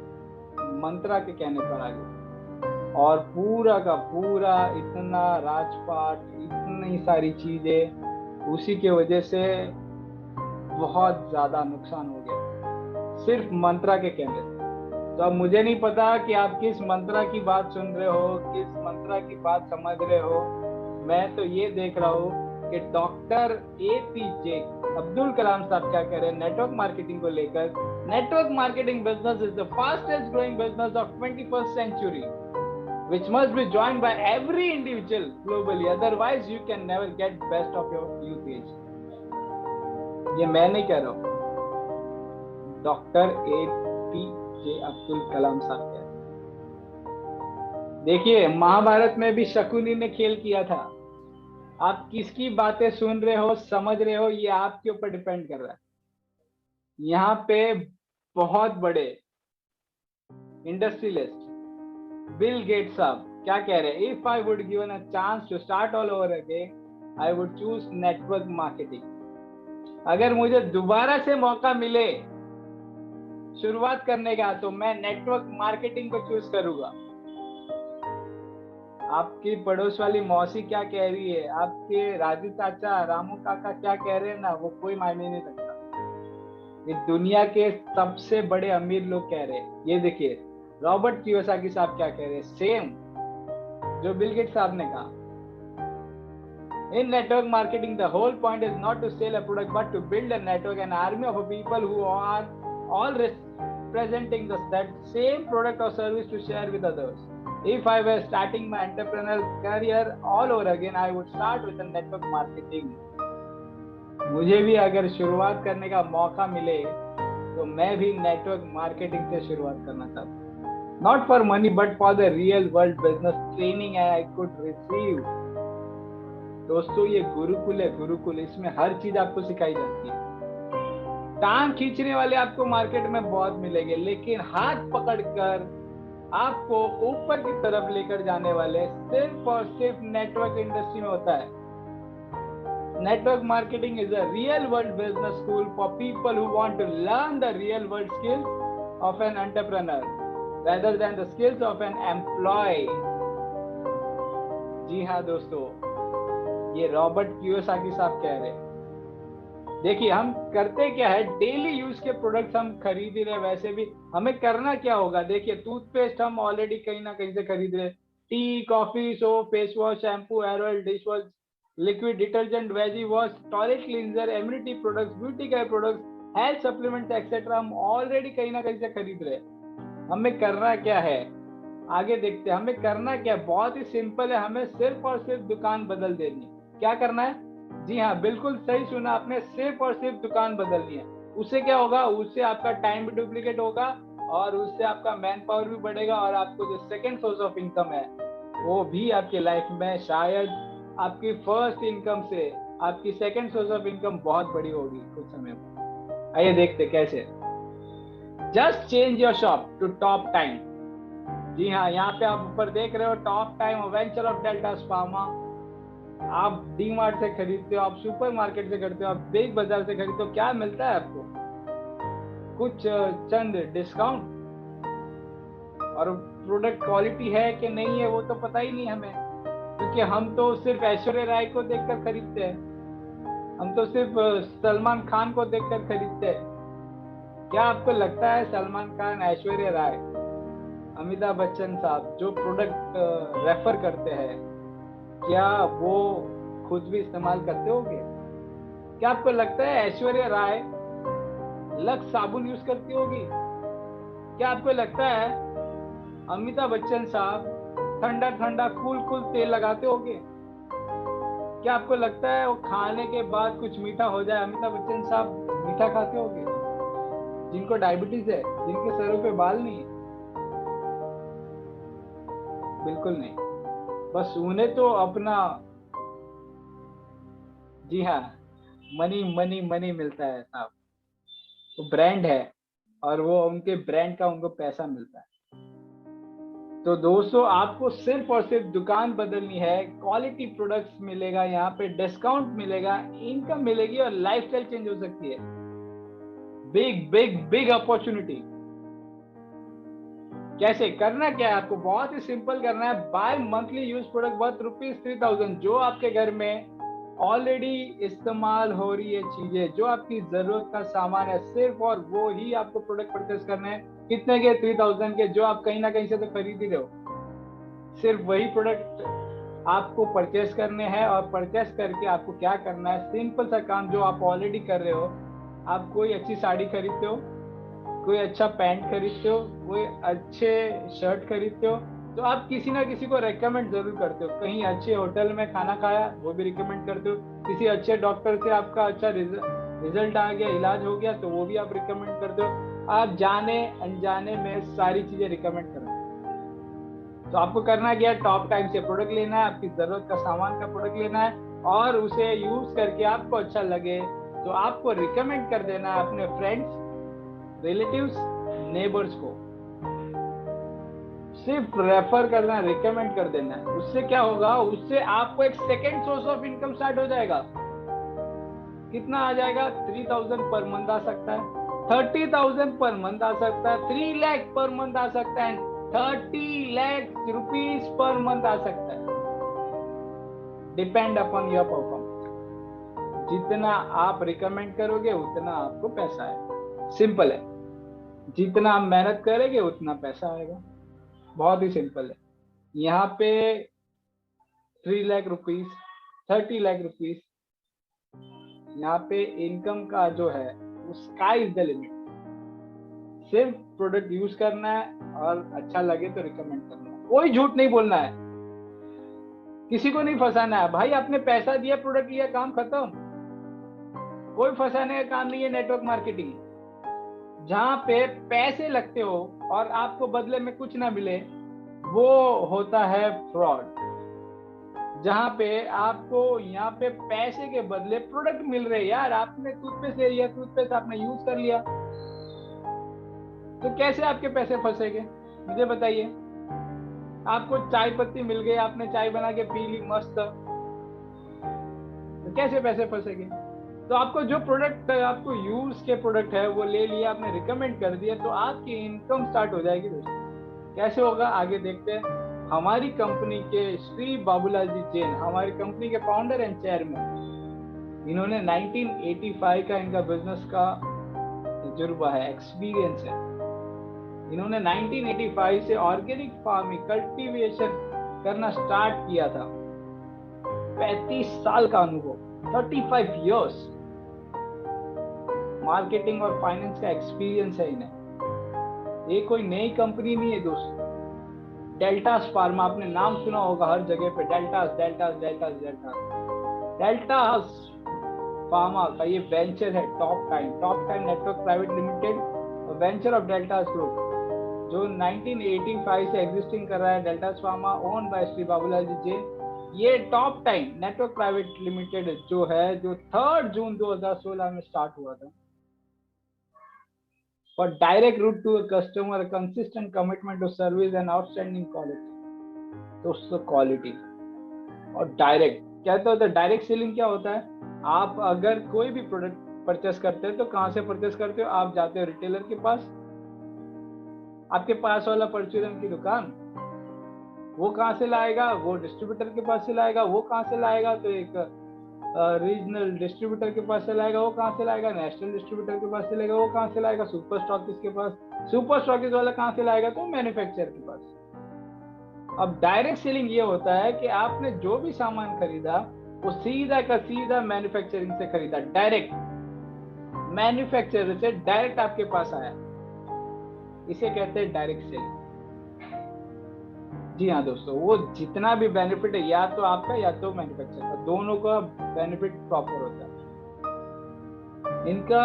मंत्रा के कहने पर आ गई, और पूरा का पूरा इतना राजपाट, इतनी सारी चीजें, उसी के वजह से बहुत ज्यादा नुकसान हो गया सिर्फ मंत्रा के कहने से। तो अब मुझे नहीं पता कि आप किस मंत्रा की बात सुन रहे हो, किस मंत्रा की बात समझ रहे हो। मैं तो ये देख रहा हूँ कि डॉक्टर APJ अब्दुल कलाम साहब क्या कह रहे हैं नेटवर्क मार्केटिंग को लेकर। Network marketing business is the fastest growing business of 21st century, which must be joined by every individual globally, otherwise you can never get best of your youth age. ये मैं नहीं कह रहा हूँ, डॉक्टर APJ अब्दुल कलाम साहब कह रहे हैं। देखिए महाभारत में भी शकुनी ने खेल किया था। आप किसकी बातें सुन रहे हो, समझ रहे हो, ये आपके ऊपर डिपेंड कर रहा है। यहाँ पे बहुत बड़े इंडस्ट्रियलिस्ट बिल गेट्स साहब क्या कह रहे हैं, if I would given a chance to start all over again I would choose network marketing. अगर मुझे दोबारा से मौका मिले शुरुआत करने का तो मैं नेटवर्क मार्केटिंग को चूज करूंगा। आपकी पड़ोस वाली मौसी क्या कह रही है, आपके राजू चाचा, रामू काका क्या कह रहे हैं ना, वो कोई मायने नहीं रखता। ये दुनिया के सबसे बड़े अमीर लोग कह रहे हैं। ये देखिए रॉबर्ट कियोसाकी साहब क्या कह रहे हैं, सेम जो बिल गेट्स साहब ने कहा। In network marketing, the whole point is not to sell a product, but to build a network, an army of people who are all representing that same product or service to share with others. If I were starting my entrepreneurial career all over again, I would start with a network marketing. मुझे भी अगर शुरुआत करने का मौका मिले तो मैं भी नेटवर्क मार्केटिंग से शुरुआत करना चाहता हूँ। Not for money, but for the real world business training I could receive. दोस्तों ये गुरुकुल है, गुरुकुल, इसमें हर चीज आपको सिखाई जाती है। टांग खींचने वाले आपको मार्केट में बहुत मिलेंगे, लेकिन हाथ पकड़कर आपको ऊपर की तरफ लेकर जाने वाले सिर्फ और सिर्फ नेटवर्क इंडस्ट्री में होता है। Network marketing is a real world business school for people who want to learn the real world skills of an entrepreneur rather than the skills of an employee. जी हाँ दोस्तों, ये रॉबर्ट कियोसाकी साहब कह रहे हैं। देखिए हम करते क्या है, डेली यूज के प्रोडक्ट्स हम खरीद ही रहे। वैसे भी हमें करना क्या होगा, देखिए टूथपेस्ट हम ऑलरेडी कहीं ना कहीं से खरीद रहे, tea, coffee, soap, face wash, shampoo, hair oil, dish wash, liquid detergent, veggie wash, toilet cleanser, immunity products, beauty care products, health supplements etcetera हम ऑलरेडी कहीं ना कहीं से खरीद रहे। हमें करना क्या है, आगे देखते हैं। हमें करना क्या है, बहुत ही सिंपल है, हमें सिर्फ और सिर्फ दुकान बदल देनी। क्या करना है, जी हाँ बिल्कुल सही सुना आपने, सिर्फ और सिर्फ दुकान बदलनी है। उससे क्या होगा, उससे आपका टाइम भी डुप्लीकेट होगा और उससे आपका मैन पावर भी बढ़ेगा, और आपको जो सेकंड सोर्स ऑफ इनकम है वो भी आपकी लाइफ में शायद आपकी फर्स्ट इनकम से आपकी सेकंड सोर्स ऑफ इनकम बहुत बड़ी होगी कुछ समय में। आइए देखते कैसे। Just change your shop to Top Time. जी हाँ, यहाँ पे आप ऊपर देख रहे हो Top Time venture of Deltas Pharma. आप डी मार्ट से खरीदते हो, आप सुपर मार्केट से खरीदते हो, आप बिग बाजार से खरीदते हो, क्या मिलता है आपको, कुछ चंद डिस्काउंट, और प्रोडक्ट क्वालिटी है कि नहीं है वो तो पता ही नहीं हमें, क्योंकि हम तो सिर्फ ऐश्वर्या राय को देखकर खरीदते हैं, हम तो सिर्फ सलमान खान को देखकर खरीदते हैं। क्या आपको लगता है सलमान खान, ऐश्वर्या राय, अमिताभ बच्चन साहब जो प्रोडक्ट रेफर करते हैं, क्या वो खुद भी इस्तेमाल करते होंगे? क्या आपको लगता है ऐश्वर्या राय लक्स साबुन यूज करती होगी? क्या आपको लगता है अमिताभ बच्चन साहब ठंडा ठंडा कूल कूल तेल लगाते होंगे? क्या आपको लगता है वो खाने के बाद कुछ मीठा हो जाए, अमिताभ बच्चन साहब मीठा खाते होंगे? जिनको डायबिटीज है, जिनके सरों पे बाल नहीं है? बिल्कुल नहीं। बस उन्हें तो अपना, जी हाँ, मनी मनी मनी मिलता है साहब। वो ब्रांड है और वो उनके ब्रांड का उनको पैसा मिलता है। तो दोस्तों, आपको सिर्फ और सिर्फ दुकान बदलनी है, क्वालिटी प्रोडक्ट्स मिलेगा, यहाँ पे डिस्काउंट मिलेगा, इनकम मिलेगी और लाइफस्टाइल चेंज हो सकती है। Big big big opportunity. कैसे करना, क्या है आपको? बहुत ही सिंपल करना है। Buy monthly use product worth ₹3000, जो आपके घर में ऑलरेडी इस्तेमाल हो रही है चीजें, जो आपकी जरूरत का सामान है, सिर्फ और वो ही आपको प्रोडक्ट परचेस करना है। कितने के? 3000 के, जो आप कहीं ना कहीं से तो खरीद ही रहे हो। सिर्फ वही प्रोडक्ट आपको परचेस करने हैं और परचेस करके आपको क्या करना है, सिंपल सा काम जो आप ऑलरेडी कर रहे हो। आप कोई अच्छी साड़ी खरीदते हो, कोई अच्छा पैंट खरीदते हो, कोई अच्छे शर्ट खरीदते हो, तो आप किसी ना किसी को रेकमेंड जरूर करते हो। कहीं अच्छे होटल में खाना खाया, वो भी रिकमेंड करते हो। किसी अच्छे डॉक्टर से आपका अच्छा रिजल्ट आ गया, इलाज हो गया, तो वो भी आप रिकमेंड करते हो। आप जाने अनजाने में सारी चीजें रिकमेंड करते हो। तो आपको करना क्या है, टॉप टाइम से प्रोडक्ट लेना है, आपकी जरूरत का सामान का प्रोडक्ट लेना है, और उसे यूज करके आपको अच्छा लगे तो आपको रिकमेंड कर देना है अपने फ्रेंड्स, रिलेटिव्स, नेबर्स को। सिर्फ रेफर करना, रिकमेंड कर देना है। उससे क्या होगा, उससे आपको एक second source of income start हो जाएगा। कितना आ जाएगा? 3000 पर मंथ आ सकता है, 30,000 पर मंथ आ सकता है, 3 लाख पर मंथ आ सकता है, 30 लाख रुपीज पर मंथ आ सकता है। Depend upon your performance. जितना आप रिकमेंड करोगे उतना आपको पैसा आएगा। सिंपल है। जितना आप मेहनत करेंगे उतना पैसा आएगा। बहुत ही सिंपल है। यहाँ पे 3 लाख रुपीज, 30 लाख रुपीज, यहाँ पे इनकम का जो है वो स्काई इज द लिमिट। सिर्फ प्रोडक्ट यूज करना है और अच्छा लगे तो रिकमेंड करना है। कोई झूठ नहीं बोलना है, किसी को नहीं फंसाना है। भाई आपने पैसा दिया, प्रोडक्ट लिया, काम खत्म। कोई फंसाने का काम नहीं है। नेटवर्क मार्केटिंग जहाँ पे पैसे लगते हो और आपको बदले में कुछ ना मिले, वो होता है फ्रॉड। जहाँ पे आपको यहाँ पे पैसे के बदले प्रोडक्ट मिल रहे। यार आपने टूथपेस्ट ले लिया, टूथपेस्ट आपने यूज कर लिया, तो कैसे आपके पैसे फंसेंगे? मुझे बताइए। आपको चाय पत्ती मिल गई, आपने चाय बना के पी ली मस्त, तो कैसे पैसे फंसेंगे? तो आपको जो प्रोडक्ट आपको यूज के प्रोडक्ट है वो ले लिया, आपने रिकमेंड कर दिया, तो आपकी इनकम स्टार्ट हो जाएगी दोस्तों। कैसे होगा आगे देखते हैं। हमारी कंपनी के श्री बाबूलाल जी जैन, हमारी कंपनी के फाउंडर एंड चेयरमैन, इन्होंने 1985 का इनका बिजनेस का तजुर्बा है, एक्सपीरियंस है। इन्होंने 1985 से ऑर्गेनिक फार्मिंग कल्टीवेशन करना स्टार्ट किया था। 35 साल का अनुभव, 35 इयर्स मार्केटिंग और फाइनेंस का एक्सपीरियंस है इन्हें। ये कोई नई कंपनी नहीं है दोस्तों। डेल्टास फार्मा, आपने नाम सुना होगा हर जगह पे, Deltas Deltas Deltas Deltas. Deltas Pharma का ये वेंचर है Top Time network private limited, venture of Deltas group, जो 1985 से एग्जिस्टिंग कर रहा है। Deltas Pharma own by Shri Babulal ji Jain. ये Top Time network private limited जो है, जो 3 जून 2016 में स्टार्ट हुआ था। For direct route to a customer, a consistent commitment to service and outstanding quality. दोस्तों क्वालिटी और डायरेक्ट क्या होता है? डायरेक्ट सेलिंग क्या होता है? आप अगर कोई भी प्रोडक्ट परचेस करते हैं तो कहाँ से परचेस करते हो? आप जाते हो रिटेलर के पास, आपके पास वाला परचूरन की दुकान, वो कहाँ से लाएगा? वो डिस्ट्रीब्यूटर के पास से लाएगा। वो कहाँ से लाएगा? तो एक रीजनल डिस्ट्रीब्यूटर के पास से लाएगा। वो कहाँ से लाएगा? नेशनल डिस्ट्रीब्यूटर के पास से लाएगा। वो कहाँ से लाएगा? सुपर स्टॉकिस्ट के पास। सुपर स्टॉकिस्ट वाला कहाँ से लाएगा? तो मैन्युफैक्चरर के पास। अब डायरेक्ट सेलिंग ये होता है कि आपने जो भी सामान खरीदा वो सीधा का सीधा मैन्युफैक्चरिंग से खरीदा, डायरेक्ट मैन्युफैक्चरर से डायरेक्ट आपके पास आया। इसे कहते हैं डायरेक्ट सेलिंग। जी हाँ दोस्तों, वो जितना भी बेनिफिट है या तो आपका या तो मैन्युफैक्चरर का, दोनों का बेनिफिट प्रॉपर होता है। इनका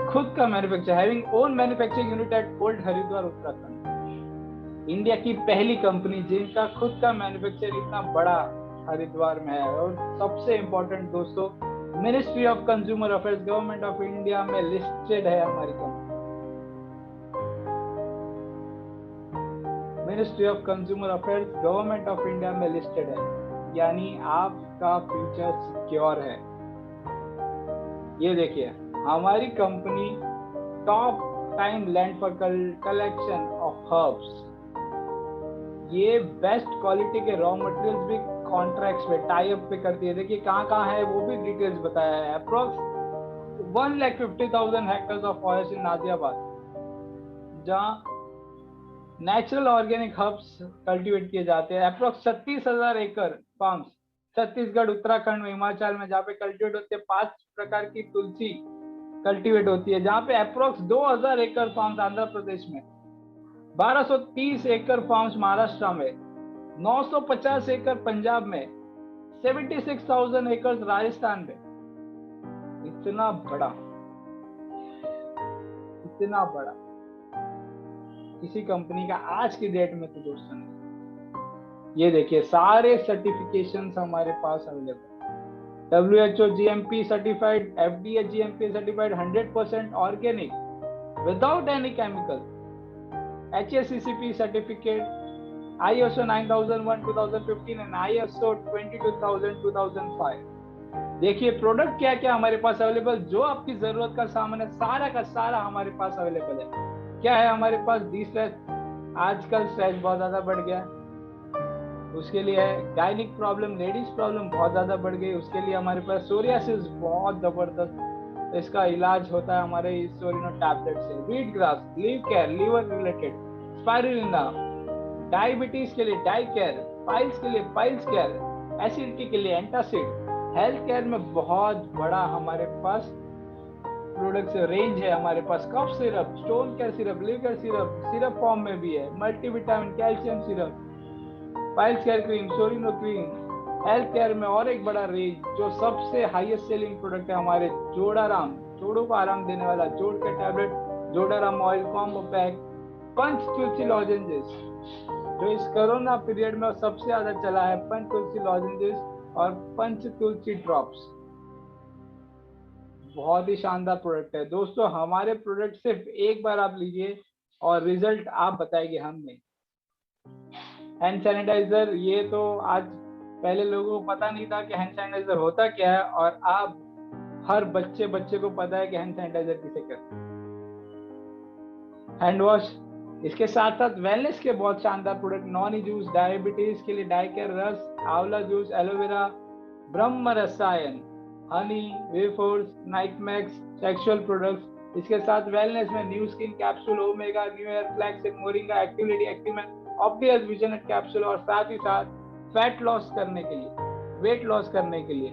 खुद का manufacture, having own manufacturing unit at old Haridwar Uttarakhand. India की पहली कंपनी जिनका खुद का मैन्युफैक्चर इतना बड़ा हरिद्वार में है। और सबसे इंपॉर्टेंट दोस्तों, ministry of consumer affairs government of India में लिस्टेड है हमारी company. Ministry of consumer affairs government of India में लिस्टेड है, यानी आपका फ्यूचर सिक्योर है। ये देखिए, हमारी company top time land for collection of herbs, ये बेस्ट क्वालिटी के रॉ मटेरियल्स भी कॉन्ट्रैक्ट्स पे टाई अप पे करती है। देखिए कहाँ है वो भी डिटेल्स बताया है। Approx 1,50,000 hectares of forest in Najibabad, जहाँ नेचुरल ऑर्गेनिक हर्ब्स कल्टीवेट किए जाते हैं। अप्रोक्स 36,000 एकड़ फार्म्स छत्तीसगढ़, उत्तराखंड में, हिमाचल में, जहाँ पे कल्टीवेट होते हैं 5 प्रकार की तुलसी कल्टीवेट होती है। जहाँ पे अप्रोक्स 2,000 एकड़ फार्म्स आंध्र प्रदेश में, 1230 एकड़ फार्म्स महाराष्ट्र में, 950 एकड़ पंजाब में, 76,000 एकड़ राजस्थान में। इतना बड़ा किसी कंपनी का आज की डेट में तो दोस्तों नहीं। ये देखिए सारे सर्टिफिकेशंस हमारे पास available, WHO GMP certified, FDA GMP certified, 100% organic without any chemical, HACCP certificate, ISO 9001 2015 and ISO 22000 2005। देखिए प्रोडक्ट क्या क्या हमारे पास अवेलेबल, जो आपकी जरूरत का सामान है सारा का सारा हमारे पास अवेलेबल है। क्या है हमारे पास? डिस्ट्रेस, आजकल स्ट्रेस बहुत ज्यादा बढ़ गया, उसके लिए है। गायनिक प्रॉब्लम, लेडीज प्रॉब्लम बहुत ज्यादा बढ़ गई, उसके लिए हमारे पास सोरियासिस बहुत जबरदस्त, इसका इलाज होता है हमारे सोरिनो टैबलेट से। Wheat grass, liv care, liver related, spirulina, diabetes के लिए डाई केयर, पाइल्स के लिए पाइल्स केयर, एसिडिटी के लिए एंटासिड। हेल्थ केयर में बहुत बड़ा हमारे पास प्रोडक्ट्स रेंज है। हमारे पास cough syrup, stone care syrup, liver syrup, syrup form में भी है, multivitamin, calcium syrup, piles care cream, सोरिनो क्रीम। हेल्थ केयर में और एक बड़ा रेंज, जो सबसे हाईएस्ट सेलिंग प्रोडक्ट है हमारे, जोड़ाराम, जोड़ों को आराम देने वाला जोड़ के टैबलेट, जोड़ाराम ऑयल कॉम्बो पैक, पंच तुलसी लॉजेंजेस, जो इस कोरोना पीरियड में सबसे ज्यादा चला है, पंच तुलसी लॉजेंजेस और पंच तुलसी ड्रॉप्स। बहुत ही शानदार प्रोडक्ट है दोस्तों। हमारे प्रोडक्ट सिर्फ एक बार आप लीजिए और रिजल्ट आप बताएंगे हम नहीं। हैंड सैनिटाइजर, ये तो आज पहले लोगों को पता नहीं था कि हैंड सैनिटाइजर होता क्या है, और अब हर बच्चे को पता है कि हैंड सैनिटाइजर किसे कहते हैं। हैंड वॉश, इसके साथ साथ वेलनेस के बहुत शानदार प्रोडक्ट, नॉनी जूस, डायबिटीज के लिए डाइकेर रस, आंवला juice, aloe vera, Brahma Rasayan, honey, wafers, night max, sexual products. इसके साथ वेलनेस में new skin capsule, omega, new year flax, moringa, activity, active man, ऑप्टियस विजन कैप्सूल, और साथ ही साथ फैट लॉस करने के लिए, वेट लॉस करने के लिए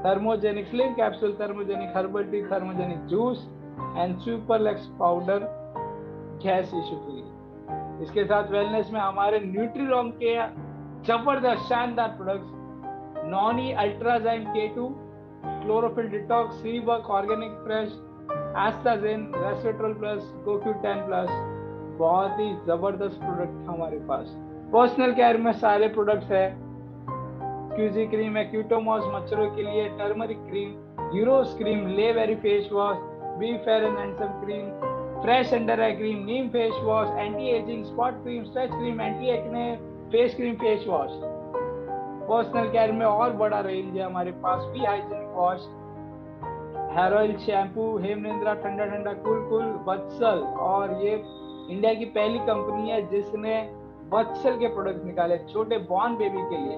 thermogenic slim capsule, thermogenic herbal tea, thermogenic juice and सुपरलेक्स पाउडर, गैस इशू के लिए। इसके साथ वेलनेस में हमारे न्यूट्रीलॉन्ग के जबरदस्त शानदार प्रोडक्ट्स, नॉनी अल्ट्राजाइम K2, क्लोरोफिल डिटॉक्स, सीवर्क ऑर्गेनिक फ्रेश, एस्टाजेन, रेस्वेट्रोल प्लस, CoQ10 प्लस, बहुत ही जबरदस्त प्रोडक्ट हमारे पास। पर्सनल केयर में सारे प्रोडक्ट्स है, क्यूजी क्रीम है, क्यूटोमॉस मच्छरों के लिए, टर्मरिक क्रीम, यूरोस क्रीम, ले वेरी face wash, be fair and handsome cream, fresh under eye cream, neem face wash, anti ageing spot cream, stretch cream, anti acne face cream, face wash. Personal care में और बड़ा रेंज है हमारे पास, be hygienic wash, hair oil, shampoo, हेमनेंद्रा, ठंडा ठंडा कूल कूल, वत्सल। और ये इंडिया की पहली कंपनी है जिसने वत्सल के प्रोडक्ट निकाले छोटे बॉर्न बेबी के लिए।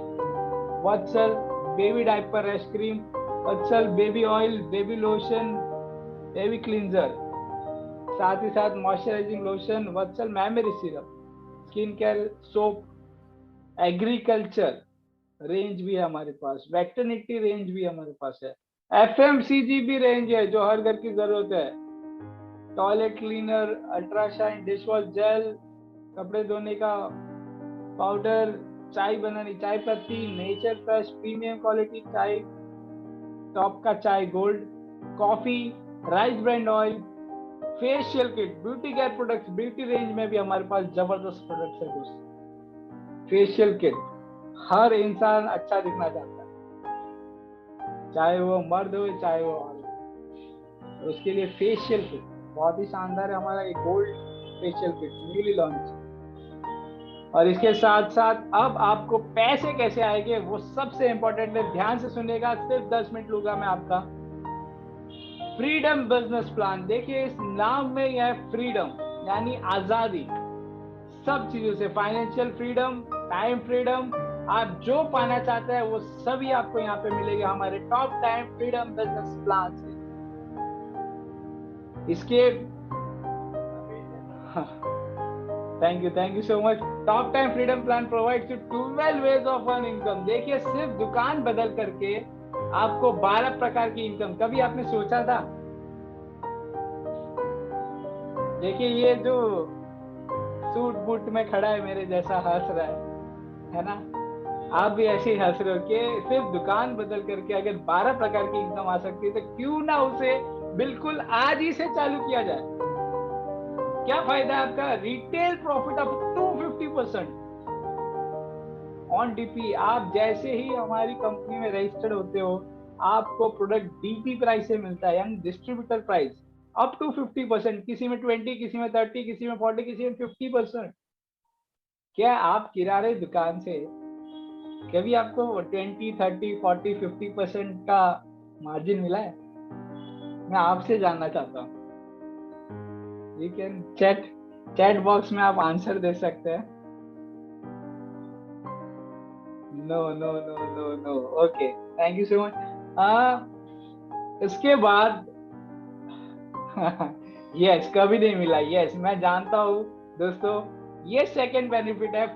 Vatsal baby diaper rash cream, Vatsal baby oil, baby lotion, baby cleanser, साथ ही साथ moisturising lotion, Vatsal memory syrup, skin care soap, agriculture range भी है हमारे पास, वेटरनिटी रेंज भी हमारे पास है, एफएमसीजी भी रेंज है जो हर घर की जरूरत है, toilet cleaner, ultra shine, dish wash gel, कपड़े धोने का पाउडर, चाय बनानी, चाय पत्ती, नेचर फ्रेश प्रीमियम क्वालिटी चाय, टॉप का चाय gold, coffee, rice brand oil, facial kit, beauty care products, beauty range में भी हमारे पास जबरदस्त प्रोडक्ट्स है दोस्तों। फेशियल किट, हर इंसान अच्छा दिखना चाहता है, चाहे वो मर्द हो चाहे वो औरत, उसके लिए फेशियल किट बहुत ही शानदार है हमारा ये gold facial kit newly launch. और इसके साथ साथ अब आपको पैसे कैसे आएंगे वो सबसे इंपॉर्टेंट है, ध्यान से सुनिएगा, सिर्फ 10 मिनट लूंगा मैं आपका। फ्रीडम बिजनेस प्लान, देखिए इस नाम में यह है फ्रीडम यानी आजादी, सब चीजों से, फाइनेंशियल फ्रीडम, टाइम फ्रीडम, आप जो पाना चाहते हैं वो सभी आपको यहाँ पे मिलेगा हमारे top time freedom business plan से। इसके thank you so much. Top time freedom plan provides you 12 ways of earn income. देखिए सिर्फ दुकान बदल करके आपको 12 प्रकार की इनकम, कभी आपने सोचा था? देखिए ये जो सूट बूट में खड़ा है मेरे जैसा हंस रहा है ना, आप भी ऐसे ही हंस रहे हो कि सिर्फ दुकान बदल करके अगर 12 प्रकार की इनकम आ सकती है तो क्यों ना उसे बिल्कुल आज ही से चालू किया जाए। क्या फायदा है आपका? Retail profit up to 50% on DP. आप जैसे ही हमारी कंपनी में रजिस्टर्ड होते हो आपको प्रोडक्ट डीपी प्राइस से मिलता है यानी डिस्ट्रीब्यूटर प्राइस अप टू 50%, किसी में 20, किसी में 30, किसी में 40, किसी में 50%। क्या आप किराने दुकान से कभी आपको 20, 30, 40, 50% का मार्जिन मिला है? मैं आपसे जानना चाहता हूँ। यू कैन चैट बॉक्स में आप आंसर दे सकते हैं। No no no no no, okay, thank you so much. इसके बाद यस कभी नहीं मिला, यस मैं जानता हूँ दोस्तों। ये सेकंड बेनिफिट है,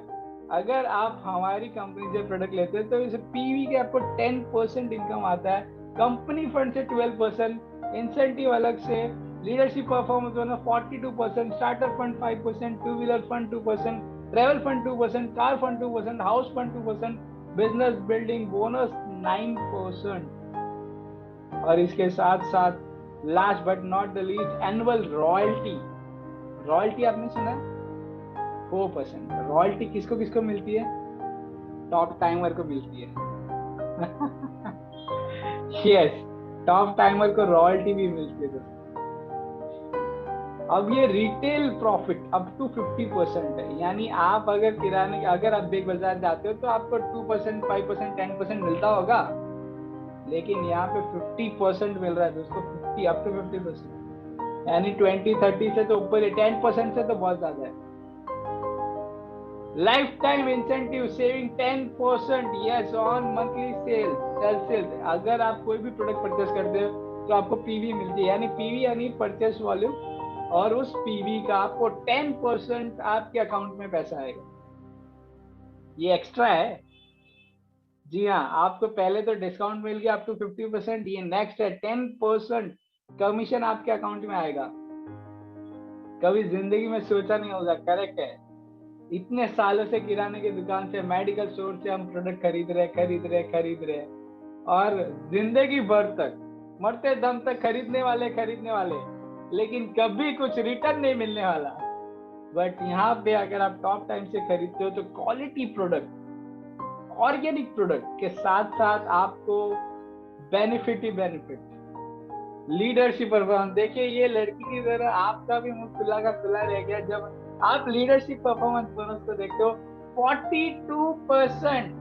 अगर आप हमारी कंपनी से प्रोडक्ट लेते हैं तो इस पीवी के आपको 10% इनकम आता है, कंपनी फंड से 12%, इंसेंटिव अलग से, leadership performance bonus 42%, starter fund 5%, two wheeler fund 2%, travel fund 2%, car fund 2%, house fund 2%, business building bonus 9%। और इसके साथ साथ last but not the least annual royalty. Royalty आपने सुना है? 4%। रॉयल्टी किसको किसको मिलती है? टॉप टाइमर को मिलती है। यस, टॉप टाइमर को रॉयल्टी भी मिलती है दोस्तों। अब ये रिटेल प्रॉफिट अप टू 50% है, यानी आप अगर किराने अगर आप बिग बाजार जाते हो तो आपको 2%, 5%, 10% मिलता होगा, लेकिन यहाँ पे 50% मिल रहा है दोस्तों, 50 अप टू 50%, यानी 20, 30 से तो ऊपर है, 10% से तो बहुत ज्यादा है। Life time incentive saving 10% yes on monthly sales. अगर आप कोई भी प्रोडक्ट परचेस करते हो तो आपको पीवी मिलती है, यानी पीवी यानी परचेस वॉल्यूम, और उस पीवी का आपको 10% आपके अकाउंट में पैसा आएगा। ये एक्स्ट्रा है। जी हाँ, आपको पहले तो डिस्काउंट मिल गया अप टू 50%, ये नेक्स्ट है 10% कमीशन आपके अकाउंट में आएगा। कभी जिंदगी में सोचा नहीं होगा, करेक्ट है। इतने सालों से किराने की दुकान से, मेडिकल स्टोर से हम प्रोडक्ट खरीद रहे, और जिंदगी भर तक मरते दम तक खरीदने वाले, लेकिन कभी कुछ रिटर्न नहीं मिलने वाला। बट यहाँ पे अगर आप टॉप टाइम से खरीदते हो तो क्वालिटी प्रोडक्ट, ऑर्गेनिक प्रोडक्ट के साथ साथ आपको बेनिफिट ही बेनिफिट, लीडरशिप परफॉर्मेंस। देखिए ये लड़की की तरह आपका भी मुंह खुला का खुला रह गया जब आप लीडरशिप परफॉर्मेंस बोनस को देखते हो 42%।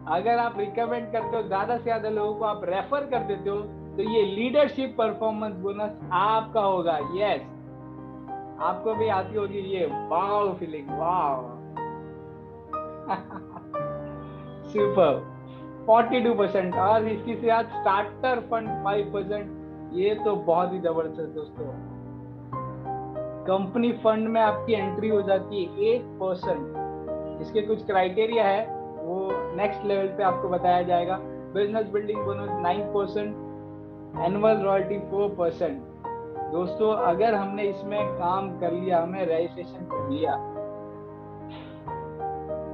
अगर आप रिकमेंड करते हो, ज्यादा से ज्यादा लोगों को आप रेफर कर देते हो, तो ये लीडरशिप परफॉर्मेंस बोनस आपका होगा। यस, आपको भी आती होगी ये वाव फीलिंग, वाव। सुपर, 42%। और इसके साथ स्टार्टर फंड 5%, ये तो बहुत ही जबरदस्त दोस्तों। कंपनी फंड में आपकी एंट्री हो जाती है 8%। इसके कुछ क्राइटेरिया है, वो नेक्स्ट लेवल पे आपको बताया जाएगा। Business building bonus 9%, annual royalty 4%। दोस्तों अगर हमने इसमें काम कर लिया, हमें रजिस्ट्रेशन कर लिया,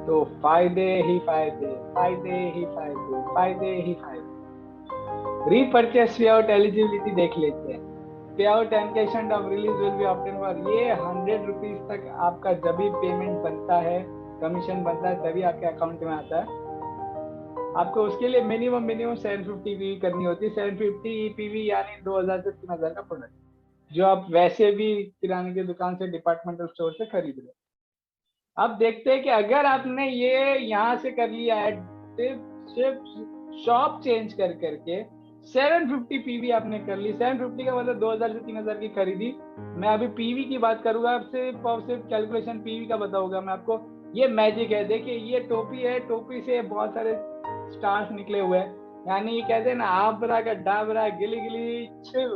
तो फायदे ही फायदे, फायदे ही फायदे, फायदे ही फायदे। रीपर्चेस पे आउट एलिजिबिलिटी देख लेते हैं। पे आउट एंकेशन of release will be obtain for, ये 100 रुपीज तक आपका जब भी पेमेंट बनता है, कमीशन बनता है, तभी आपके अकाउंट में आता है। आपको उसके लिए मिनिमम 750 पीवी करनी होती है। 750 पीवी यानी 2000 से 3000 का प्रोडक्ट, जो आप वैसे भी किराने की दुकान से, डिपार्टमेंटल स्टोर से खरीद रहे हो। अब देखते हैं कि अगर आपने ये यहाँ से कर लिया है, सिर्फ शॉप चेंज कर करके 750 पीवी आपने कर ली। 750 का मतलब 2000 से 3000 की खरीदी। मैं अभी पीवी की बात करूंगा, अब सिर्फ और सिर्फ कैलकुलेशन पीवी का बताऊंगा मैं आपको। ये मैजिक है, देखिए ये टोपी है, टोपी से बहुत सारे स्टार्स निकले हुए हैं, यानी ये कहते हैं ना, आबरा का डाबरा गिली गिली छू।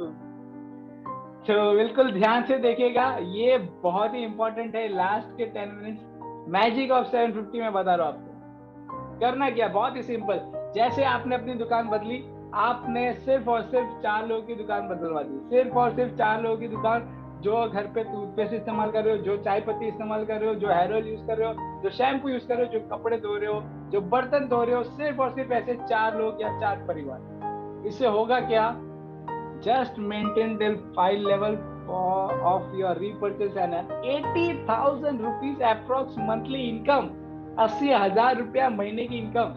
तो बिल्कुल ध्यान से देखिएगा, ये बहुत ही इंपॉर्टेंट है। लास्ट के 10 मिनट्स मैजिक ऑफ 750 में बता रहा हूँ आपको। करना क्या, बहुत ही सिंपल। जैसे आपने अपनी दुकान बदली, आपने सिर्फ और सिर्फ 4 लोगों की दुकान बदलवा दी। सिर्फ और सिर्फ 4 लोगों की दुकान, जो घर पे टूथपेस्ट इस्तेमाल कर रहे हो, जो चाय पत्ती इस्तेमाल कर रहे हो, जो हेयर ऑयल यूज कर रहे हो, जो शैम्पू यूज कर रहे हो, जो कपड़े धो रहे हो, जो बर्तन धो रहे हो, सिर्फ और सिर्फ ऐसे 4 लोग या 4 परिवार। इससे होगा क्या, just maintain the file level of your repurchase and an 80,000 rupees approx monthly income, 80,000 रुपया महीने की इनकम।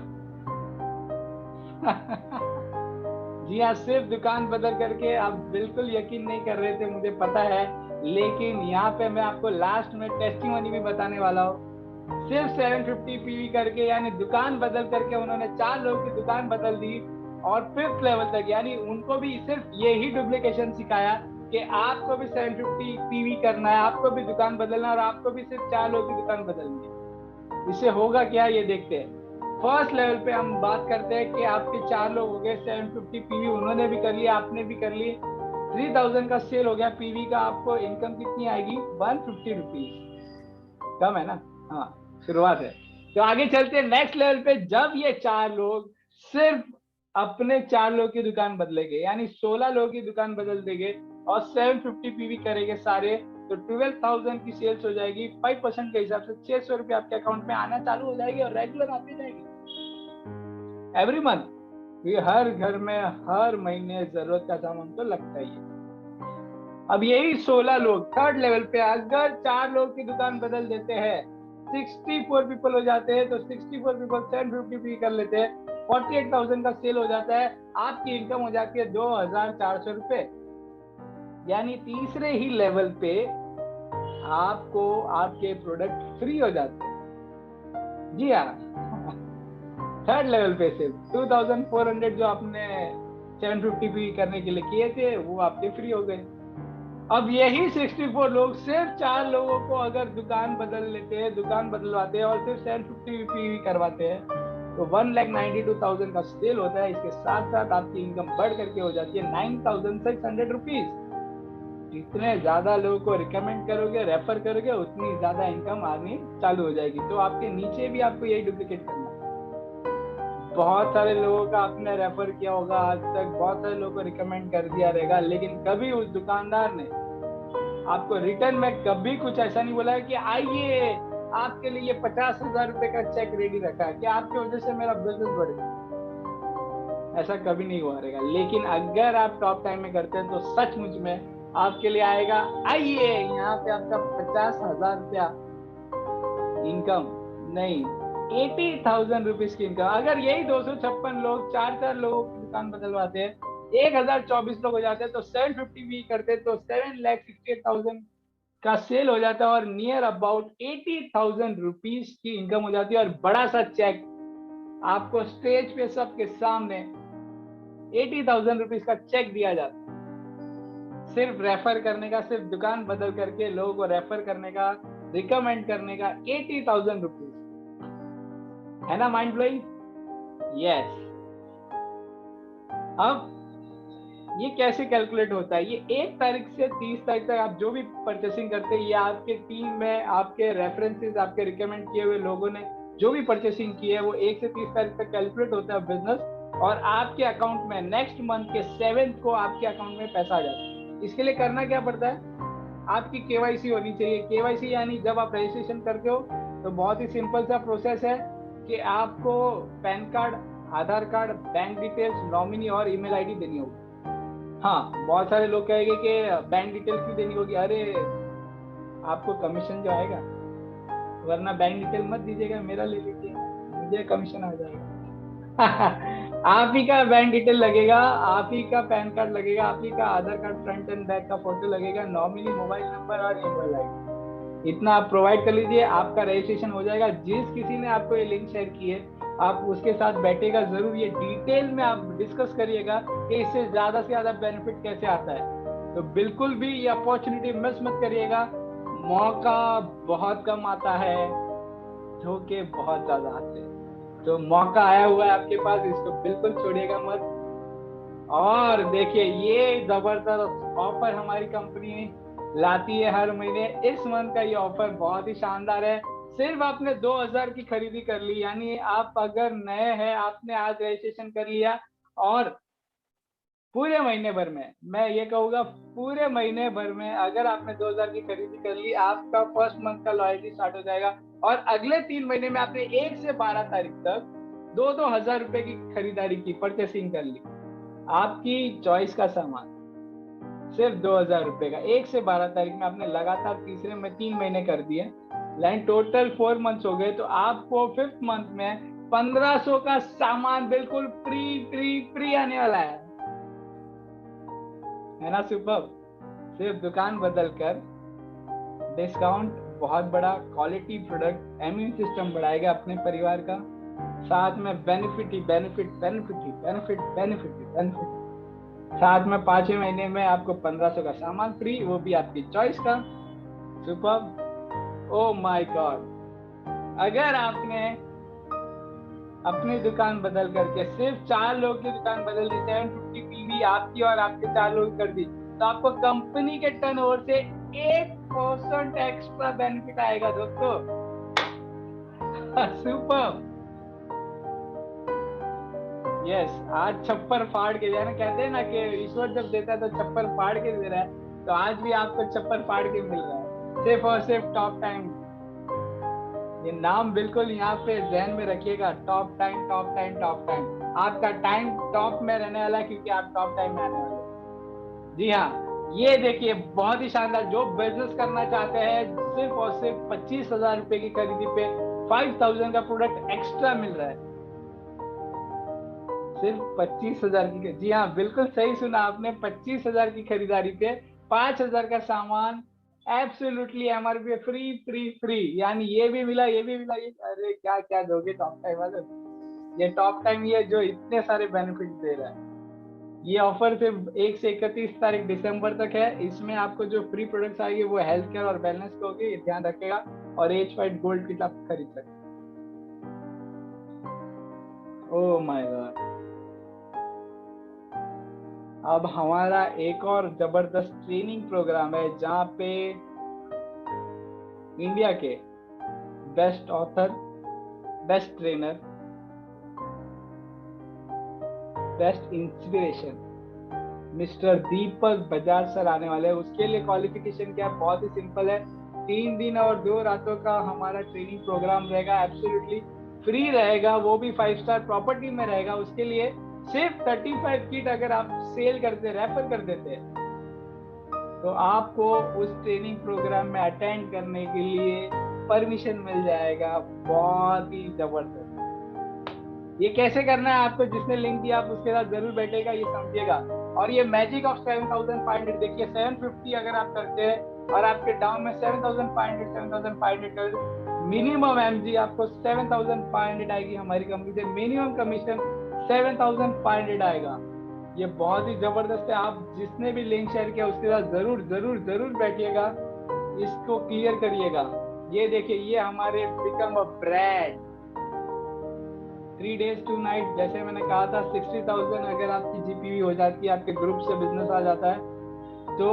जी हाँ, सिर्फ दुकान बदल करके आप बिल्कुल यकीन नहीं कर रहे थे, मुझे पता है, लेकिन यहाँ पे मैं आपको लास्ट में टेस्टिमोनी भी बताने वाला हूँ। सिर्फ 750 पीवी करके, यानी दुकान बदल करके उन्होंने 4 लोगों की दुकान बदल दी, और 5th लेवल तक, यानी उनको भी सिर्फ यही डुप्लीकेशन सिखाया कि आपको भी 750 पीवी करना है, आपको भी दुकान बदलना है, और आपको भी सिर्फ 4 लोगों की दुकान बदलनी है। इससे होगा क्या, ये देखते हैं। फर्स्ट लेवल पे हम बात करते हैं कि आपके 4 लोग हो गए, 750 पीवी उन्होंने भी कर लिया, आपने भी कर ली, 3000 का सेल हो गया पीवी का। आपको इनकम कितनी आएगी, 150 रुपीज। कम है ना, हाँ, शुरुआत है। तो आगे चलते हैं नेक्स्ट लेवल पे। जब ये 4 लोग सिर्फ अपने 4 लोग की दुकान बदलेंगे, यानी 16 लोगों की दुकान बदल देंगे, और 750 पीवी करेंगे सारे, तो 12,000 की सेल्स हो जाएगी। 5% के हिसाब से 600 रुपये आपके अकाउंट में आना चालू हो जाएगी, और रेगुलर आती जाएगी एवरी मंथ। ये हर घर में हर महीने जरूरत का सामान तो लगता ही है। अब यही 16 लोग थर्ड लेवल पे अगर 4 लोग की दुकान बदल देते हैं, 64 पीपल हो जाते हैं, तो 64 पीपल 750 पी कर लेते हैं, 48,000 का सेल हो जाता है, आपकी इनकम हो जाती है 2,400 रुपए। यानी तीसरे ही लेवल पे आपको आपके प्रोडक्ट फ्री हो जाते हैं। जी हाँ, थर्ड लेवल पे सिर्फ 2,400 जो आपने 750 पी करने के लिए किए थे, वो आपके फ्री हो गए। अब यही 64 लोग सिर्फ 4 लोगों को अगर दुकान बदल लेते हैं, दुकान बदलवाते हैं, और सिर्फ 750 पी करवाते हैं, तो 1,92,000 का सेल होता है। इसके साथ साथ आपकी इनकम बढ़ करके हो जाती है 9,600 रुपीज। जितने ज्यादा लोगों को रिकमेंड करोगे, रेफर करोगे, उतनी ज्यादा इनकम आनी चालू हो जाएगी। तो आपके नीचे भी आपको यही डुप्लीकेट करना है। बहुत सारे लोगों का आपने रेफर किया होगा आज तक, बहुत सारे लोगों को रिकमेंड कर दिया रहेगा, लेकिन कभी उस दुकानदार ने आपको रिटर्न में कभी कुछ ऐसा नहीं बोला है कि आइए आपके लिए 50,000 रुपए का चेक रेडी रखा है कि आपकी वजह से मेरा बिजनेस बढ़ गया। ऐसा कभी नहीं हुआ रहेगा। लेकिन अगर आप टॉप टाइम में करते हैं, तो सचमुच में आपके लिए आएगा, आइए यहाँ पे आपका 50,000 रुपया इनकम, नहीं 80,000 रुपीज की इनकम। अगर यही 256 लोग 4 लोगों की दुकान बदलवाते हैं, 1,024 लोग हो जाते हैं, तो 750 भी करते तो 7,68,000 का सेल हो जाता है, और नियर अबाउट 80,000 रुपीज की इनकम हो जाती है। और बड़ा सा चेक आपको स्टेज पे सबके सामने 80,000 रुपीज का चेक दिया जाता है, सिर्फ रेफर करने का, सिर्फ दुकान बदल करके लोगों को रेफर करने का, रिकमेंड करने का। 80,000 रुपीज है ना, माइंड ब्लोइंग? यस। अब ये कैसे कैलकुलेट होता है? ये 1 तारीख से 30 तारीख तक आप जो भी परचेसिंग करते हैं, ये आपके टीम में आपके रेफरेंसेस, आपके रिकमेंड किए हुए लोगों ने जो भी परचेसिंग की है वो 1 से 30 तारीख तक कैलकुलेट होता है बिजनेस, और आपके अकाउंट में नेक्स्ट मंथ के 7th को आपके अकाउंट में पैसा आ जाता है। इसके लिए करना क्या पड़ता है, आपकी केवाईसी होनी चाहिए। केवाईसी यानी जब आप रजिस्ट्रेशन करते हो तो बहुत ही सिंपल सा प्रोसेस है कि आपको पैन कार्ड, आधार कार्ड, बैंक डिटेल्स, नॉमिनी और ईमेल आईडी देनी होगी। हाँ, बहुत सारे लोग कहेंगे कि बैंक डिटेल क्यों देनी होगी, अरे आपको कमीशन जो आएगा, वरना बैंक डिटेल मत दीजिएगा, मेरा ले लीजिए, मुझे कमीशन आ जाएगा। आप ही का बैंक डिटेल लगेगा, आप ही का पैन कार्ड लगेगा, आप ही का आधार कार्ड फ्रंट एंड बैक का फोटो लगेगा, नॉमिनी, मोबाइल नंबर और ईमेल आईडी, इतना आप प्रोवाइड कर लीजिए, आपका रजिस्ट्रेशन हो जाएगा। जिस किसी ने आपको ये लिंक शेयर की है, आप उसके साथ बैठेगा जरूर, ये डिटेल में आप डिस्कस करिएगा कि इससे ज्यादा से ज्यादा बेनिफिट कैसे आता है। तो बिल्कुल भी ये अपॉर्चुनिटी मिस मत करिएगा। मौका बहुत कम आता है, धोखे बहुत ज्यादा आते हैं। तो मौका आया हुआ है आपके पास, इसको बिल्कुल छोड़िएगा मत। और देखिए, ये जबरदस्त ऑफर हमारी कंपनी लाती है हर महीने। इस मंथ का ये ऑफर बहुत ही शानदार है। सिर्फ आपने 2000 की खरीदी कर ली, यानी आप अगर नए हैं, आपने आज रजिस्ट्रेशन कर लिया, और पूरे महीने भर में, मैं ये कहूंगा पूरे महीने भर में अगर आपने 2000 की खरीदी कर ली, आपका फर्स्ट मंथ का लॉयल्टी स्टार्ट हो जाएगा। और अगले 3 महीने में आपने 1 से 12 तारीख तक 2-2 हजार रुपए की खरीदारी की, परचेसिंग कर ली, आपकी चॉइस का सामान सिर्फ 2000 रुपए का 1 से 12 तारीख में आपने लगातार तीसरे में 3 महीने कर दिए, लाइन टोटल 4 मंथ्स हो गए। तो आपको 5th मंथ में 1500 का सामान बिल्कुल फ्री फ्री फ्री आने वाला है ना। सुपर, सिर्फ दुकान बदल कर डिस्काउंट, बहुत बड़ा क्वालिटी प्रोडक्ट, इम्यून सिस्टम बढ़ाएगा अपने परिवार का, साथ में बेनिफिट ही बेनिफिट, बेनिफिट ही बेनिफिट, बेनिफिट ही बेनिफिट, साथ में 5वें महीने में आपको 1500 का सामान फ्री, वो भी आपकी चॉइस का। सुपर, ओ माय गॉड, अगर आपने अपनी दुकान बदल करके सिर्फ 4 लोग की दुकान बदल दी, 750 पीवी आपकी और आपके 4 लोग कर दी, तो आपको कंपनी के टर्नओवर से 1% एक्स्ट्रा बेनिफिट आएगा दोस्तों। सुपर, यस, आज छप्पर फाड़ के, जाना कहते हैं ना कि ईश्वर जब देता है तो छप्पर फाड़ के दे रहा है, तो आज भी आपको छप्पर फाड़ के मिल रहा है, सिर्फ और सिर्फ टॉप टाइम। ये नाम बिल्कुल यहाँ पे ध्यान में रखिएगा, top time, top time, top time. आपका टाइम टॉप में रहने वाला है, क्योंकि आप टॉप टाइम में आने वाले। जी हाँ, ये देखिए बहुत ही शानदार, जो बिजनेस करना चाहते हैं, सिर्फ और सिर्फ 25,000 रुपए की खरीदी पे 5000 का प्रोडक्ट एक्स्ट्रा मिल रहा है, सिर्फ 25,000 की। जी हाँ, बिल्कुल सही सुना आपने, 25,000 की खरीदारी पे 5000 का सामान absolutely MRP free free free, यानी ये भी मिला, ये भी मिला, ये अरे क्या क्या दोगे टॉप टाइम वाले। ये टॉप टाइम ये जो इतने सारे बेनिफिट दे रहा है। ये ऑफर सिर्फ 1 से 31 तारीख दिसंबर तक है। इसमें आपको जो फ्री प्रोडक्ट्स आएंगे वो हेल्थ केयर और वेलनेस के होगी, ये ध्यान रखेगा, और एज फाइट गोल्ड किट आप खरीद सकते। ओह माय गॉड, अब हमारा एक और जबरदस्त ट्रेनिंग प्रोग्राम है, जहाँ पे इंडिया के best author, best trainer, best inspiration mister Deepak Bajaj sir आने वाले हैं। उसके लिए क्वालिफिकेशन क्या है, बहुत ही सिंपल है, 3 दिन और 2 रातों का हमारा ट्रेनिंग प्रोग्राम रहेगा, एब्सोल्युटली फ्री रहेगा, वो भी 5 स्टार प्रॉपर्टी में रहेगा। उसके लिए सिर्फ 35 किट अगर आप सेल करते, रेफर कर देते हैं, तो आपको उस ट्रेनिंग प्रोग्राम में अटेंड करने के लिए परमिशन मिल जाएगा। बहुत ही जबरदस्त। ये कैसे करना है आपको, जिसने लिंक दिया आप उसके साथ जरूर बैठेगा, ये समझिएगा। और ये मैजिक ऑफ 7500, देखिए 750 अगर आप करते हैं और आपके डाउन में 7500 कर, मिनिमम एमजी आपको 7500 आएगी हमारी कंपनी से, मिनिमम कमीशन 7500 आएगा। ये बहुत ही जबरदस्त है। आप जिसने भी लिंक शेयर किया उसके साथ जरूर जरूर जरूर बैठिएगा, इसको क्लियर करिएगा। ये देखिए, ये हमारे become a brand 3 days 2 nights, जैसे मैंने कहा था 60,000 अगर आपकी जीपीवी हो जाती है, आपके ग्रुप से बिजनेस आ जाता है, तो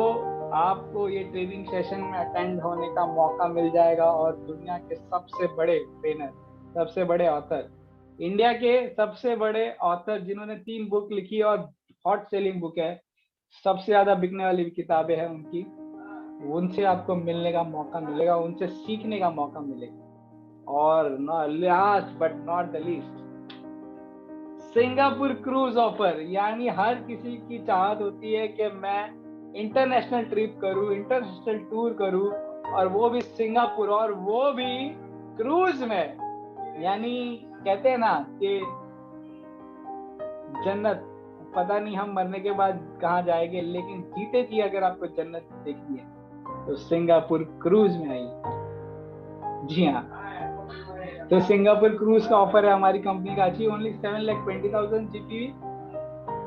आपको ये ट्रेनिंग सेशन में अटेंड होने का मौका मिल जाएगा। और दुनिया के सबसे बड़े ट्रेनर सबसे बड़े ऑथर, इंडिया के सबसे बड़े ऑथर जिन्होंने 3 बुक लिखी और हॉट सेलिंग बुक है, सबसे ज्यादा बिकने वाली किताबें हैं उनकी, उनसे आपको मिलने का मौका मिलेगा, उनसे सीखने का मौका मिलेगा। और last but not the least, Singapore cruise offer, यानी हर किसी की चाहत होती है कि मैं इंटरनेशनल ट्रिप करूं, इंटरनेशनल टूर करूं, और वो भी सिंगापुर, और वो भी क्रूज में। यानी कहते हैं ना कि जन्नत, पता नहीं हम मरने के बाद कहाँ जाएंगे, लेकिन जीते जी अगर आपको जन्नत देखनी है तो सिंगापुर क्रूज में आइए। जी हाँ, तो सिंगापुर क्रूज का ऑफर है हमारी कंपनी का, achieve only 7,20,000 GPV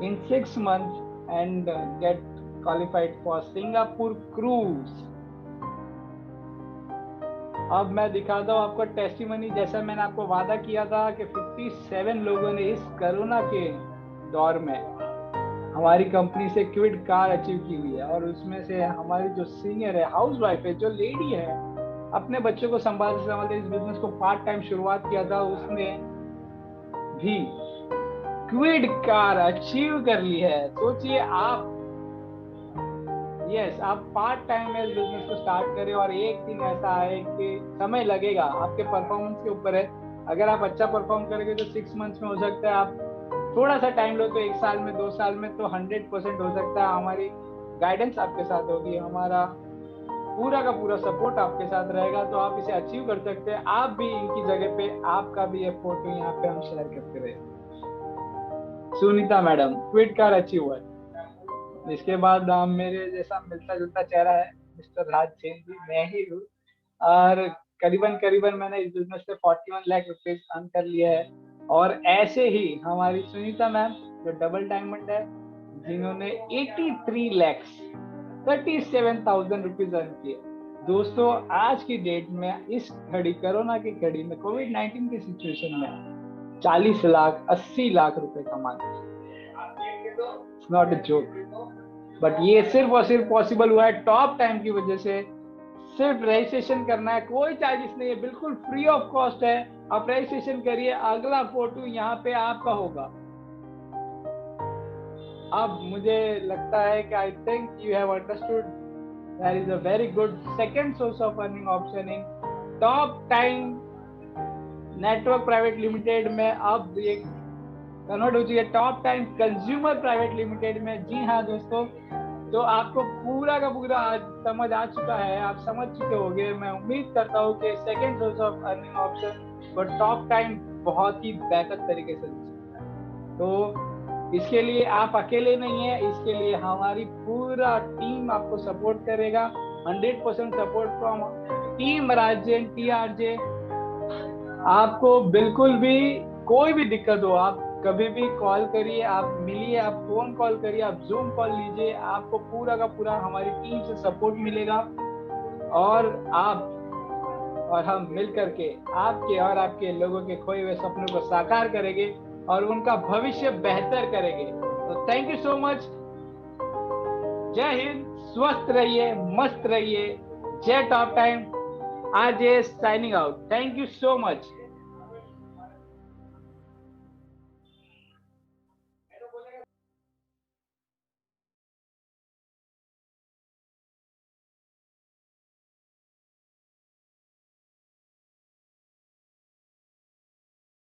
in 6 months and get qualified for Singapore cruise. अब मैं दिखाता हूँ आपको टेस्टिमनी, जैसा मैंने आपको वादा किया था कि 57 लोगों ने इस कोरोना के दौर में हमारी कंपनी से क्विड कार अचीव की हुई है। और उसमें से हमारी जो सीनियर है, हाउस वाइफ है, जो लेडी है, अपने बच्चों को संभालते संभालते इस बिजनेस को पार्ट टाइम शुरुआत किया था, उसने भी क्विड कार अचीव कर ली है। सोचिए आप, यस, आप पार्ट टाइम में इस बिजनेस को स्टार्ट करें और एक दिन ऐसा आए कि समय लगेगा, आपके परफॉर्मेंस के ऊपर है। अगर आप अच्छा परफॉर्म करेंगे तो 6 months में हो सकता है, आप थोड़ा सा टाइम लो तो 1 साल में, 2 साल में तो 100% हो सकता है। हमारी गाइडेंस आपके साथ होगी, हमारा पूरा का पूरा सपोर्ट आपके साथ रहेगा, तो आप इसे अचीव कर सकते हैं। आप भी इनकी जगह पे, आपका भी ये फोटो यहाँ पे हम शेयर करते रहे। Sunita madam Kwid car achieve हुआ। इसके बाद मेरे जैसा मिलता जुलता चेहरा है, मिस्टर राज सेन जी, मैं ही हूँ। और करीबन करीबन मैंने इस बिजनेस से 41 लाख रुपीज अर्न कर लिया है। और ऐसे ही हमारी सुनीता मैम जो डबल डायमंड है, जिन्होंने 83 लाख 37,000 रुपीज अर्न किए। दोस्तों, आज की डेट में, इस घड़ी, कोरोना की घड़ी में, कोविड-19 की सिचुएशन में 40 लाख 80 लाख रुपए कमाते हैं। It's not a joke, but ये सिर्फ और सिर्फ पॉसिबल हुआ है टॉप टाइम की वजह से। सिर्फ रजिस्ट्रेशन करना है, कोई चार्जेस नहीं है, बिल्कुल फ्री ऑफ कॉस्ट है। आप रजिस्ट्रेशन करिए, अगला फोटो यहाँ पे आपका होगा। अब मुझे लगता है कि I think you have understood there is a very good second source of earning option in Top Time network private Limited में। अब ये कन्वर्ट हो चुकी है Top Time Consumer Private Limited में। जी हाँ दोस्तों, तो आपको पूरा का पूरा आज समझ आ चुका है, आप समझ चुके होंगे। मैं उम्मीद करता हूँ कि second source of earning option और टॉप टाइम बहुत ही बेहतर तरीके से दे सकता है। तो इसके लिए आप अकेले नहीं है, इसके लिए हमारी पूरा टीम आपको सपोर्ट करेगा। 100% support from team Rajan TRJ। आपको बिल्कुल भी कोई भी दिक्कत हो, आप कभी भी कॉल करिए, आप मिलिए, आप फोन कॉल करिए, आप जूम कॉल लीजिए, आपको पूरा का पूरा हमारी टीम से सपोर्ट मिलेगा। और आप और हम मिल करके आपके और आपके लोगों के खोए हुए सपनों को साकार करेंगे और उनका भविष्य बेहतर करेंगे। तो थैंक यू सो मच। जय हिंद, स्वस्थ रहिए, मस्त रहिए। जय top time, RJ signing out. Thank you so much.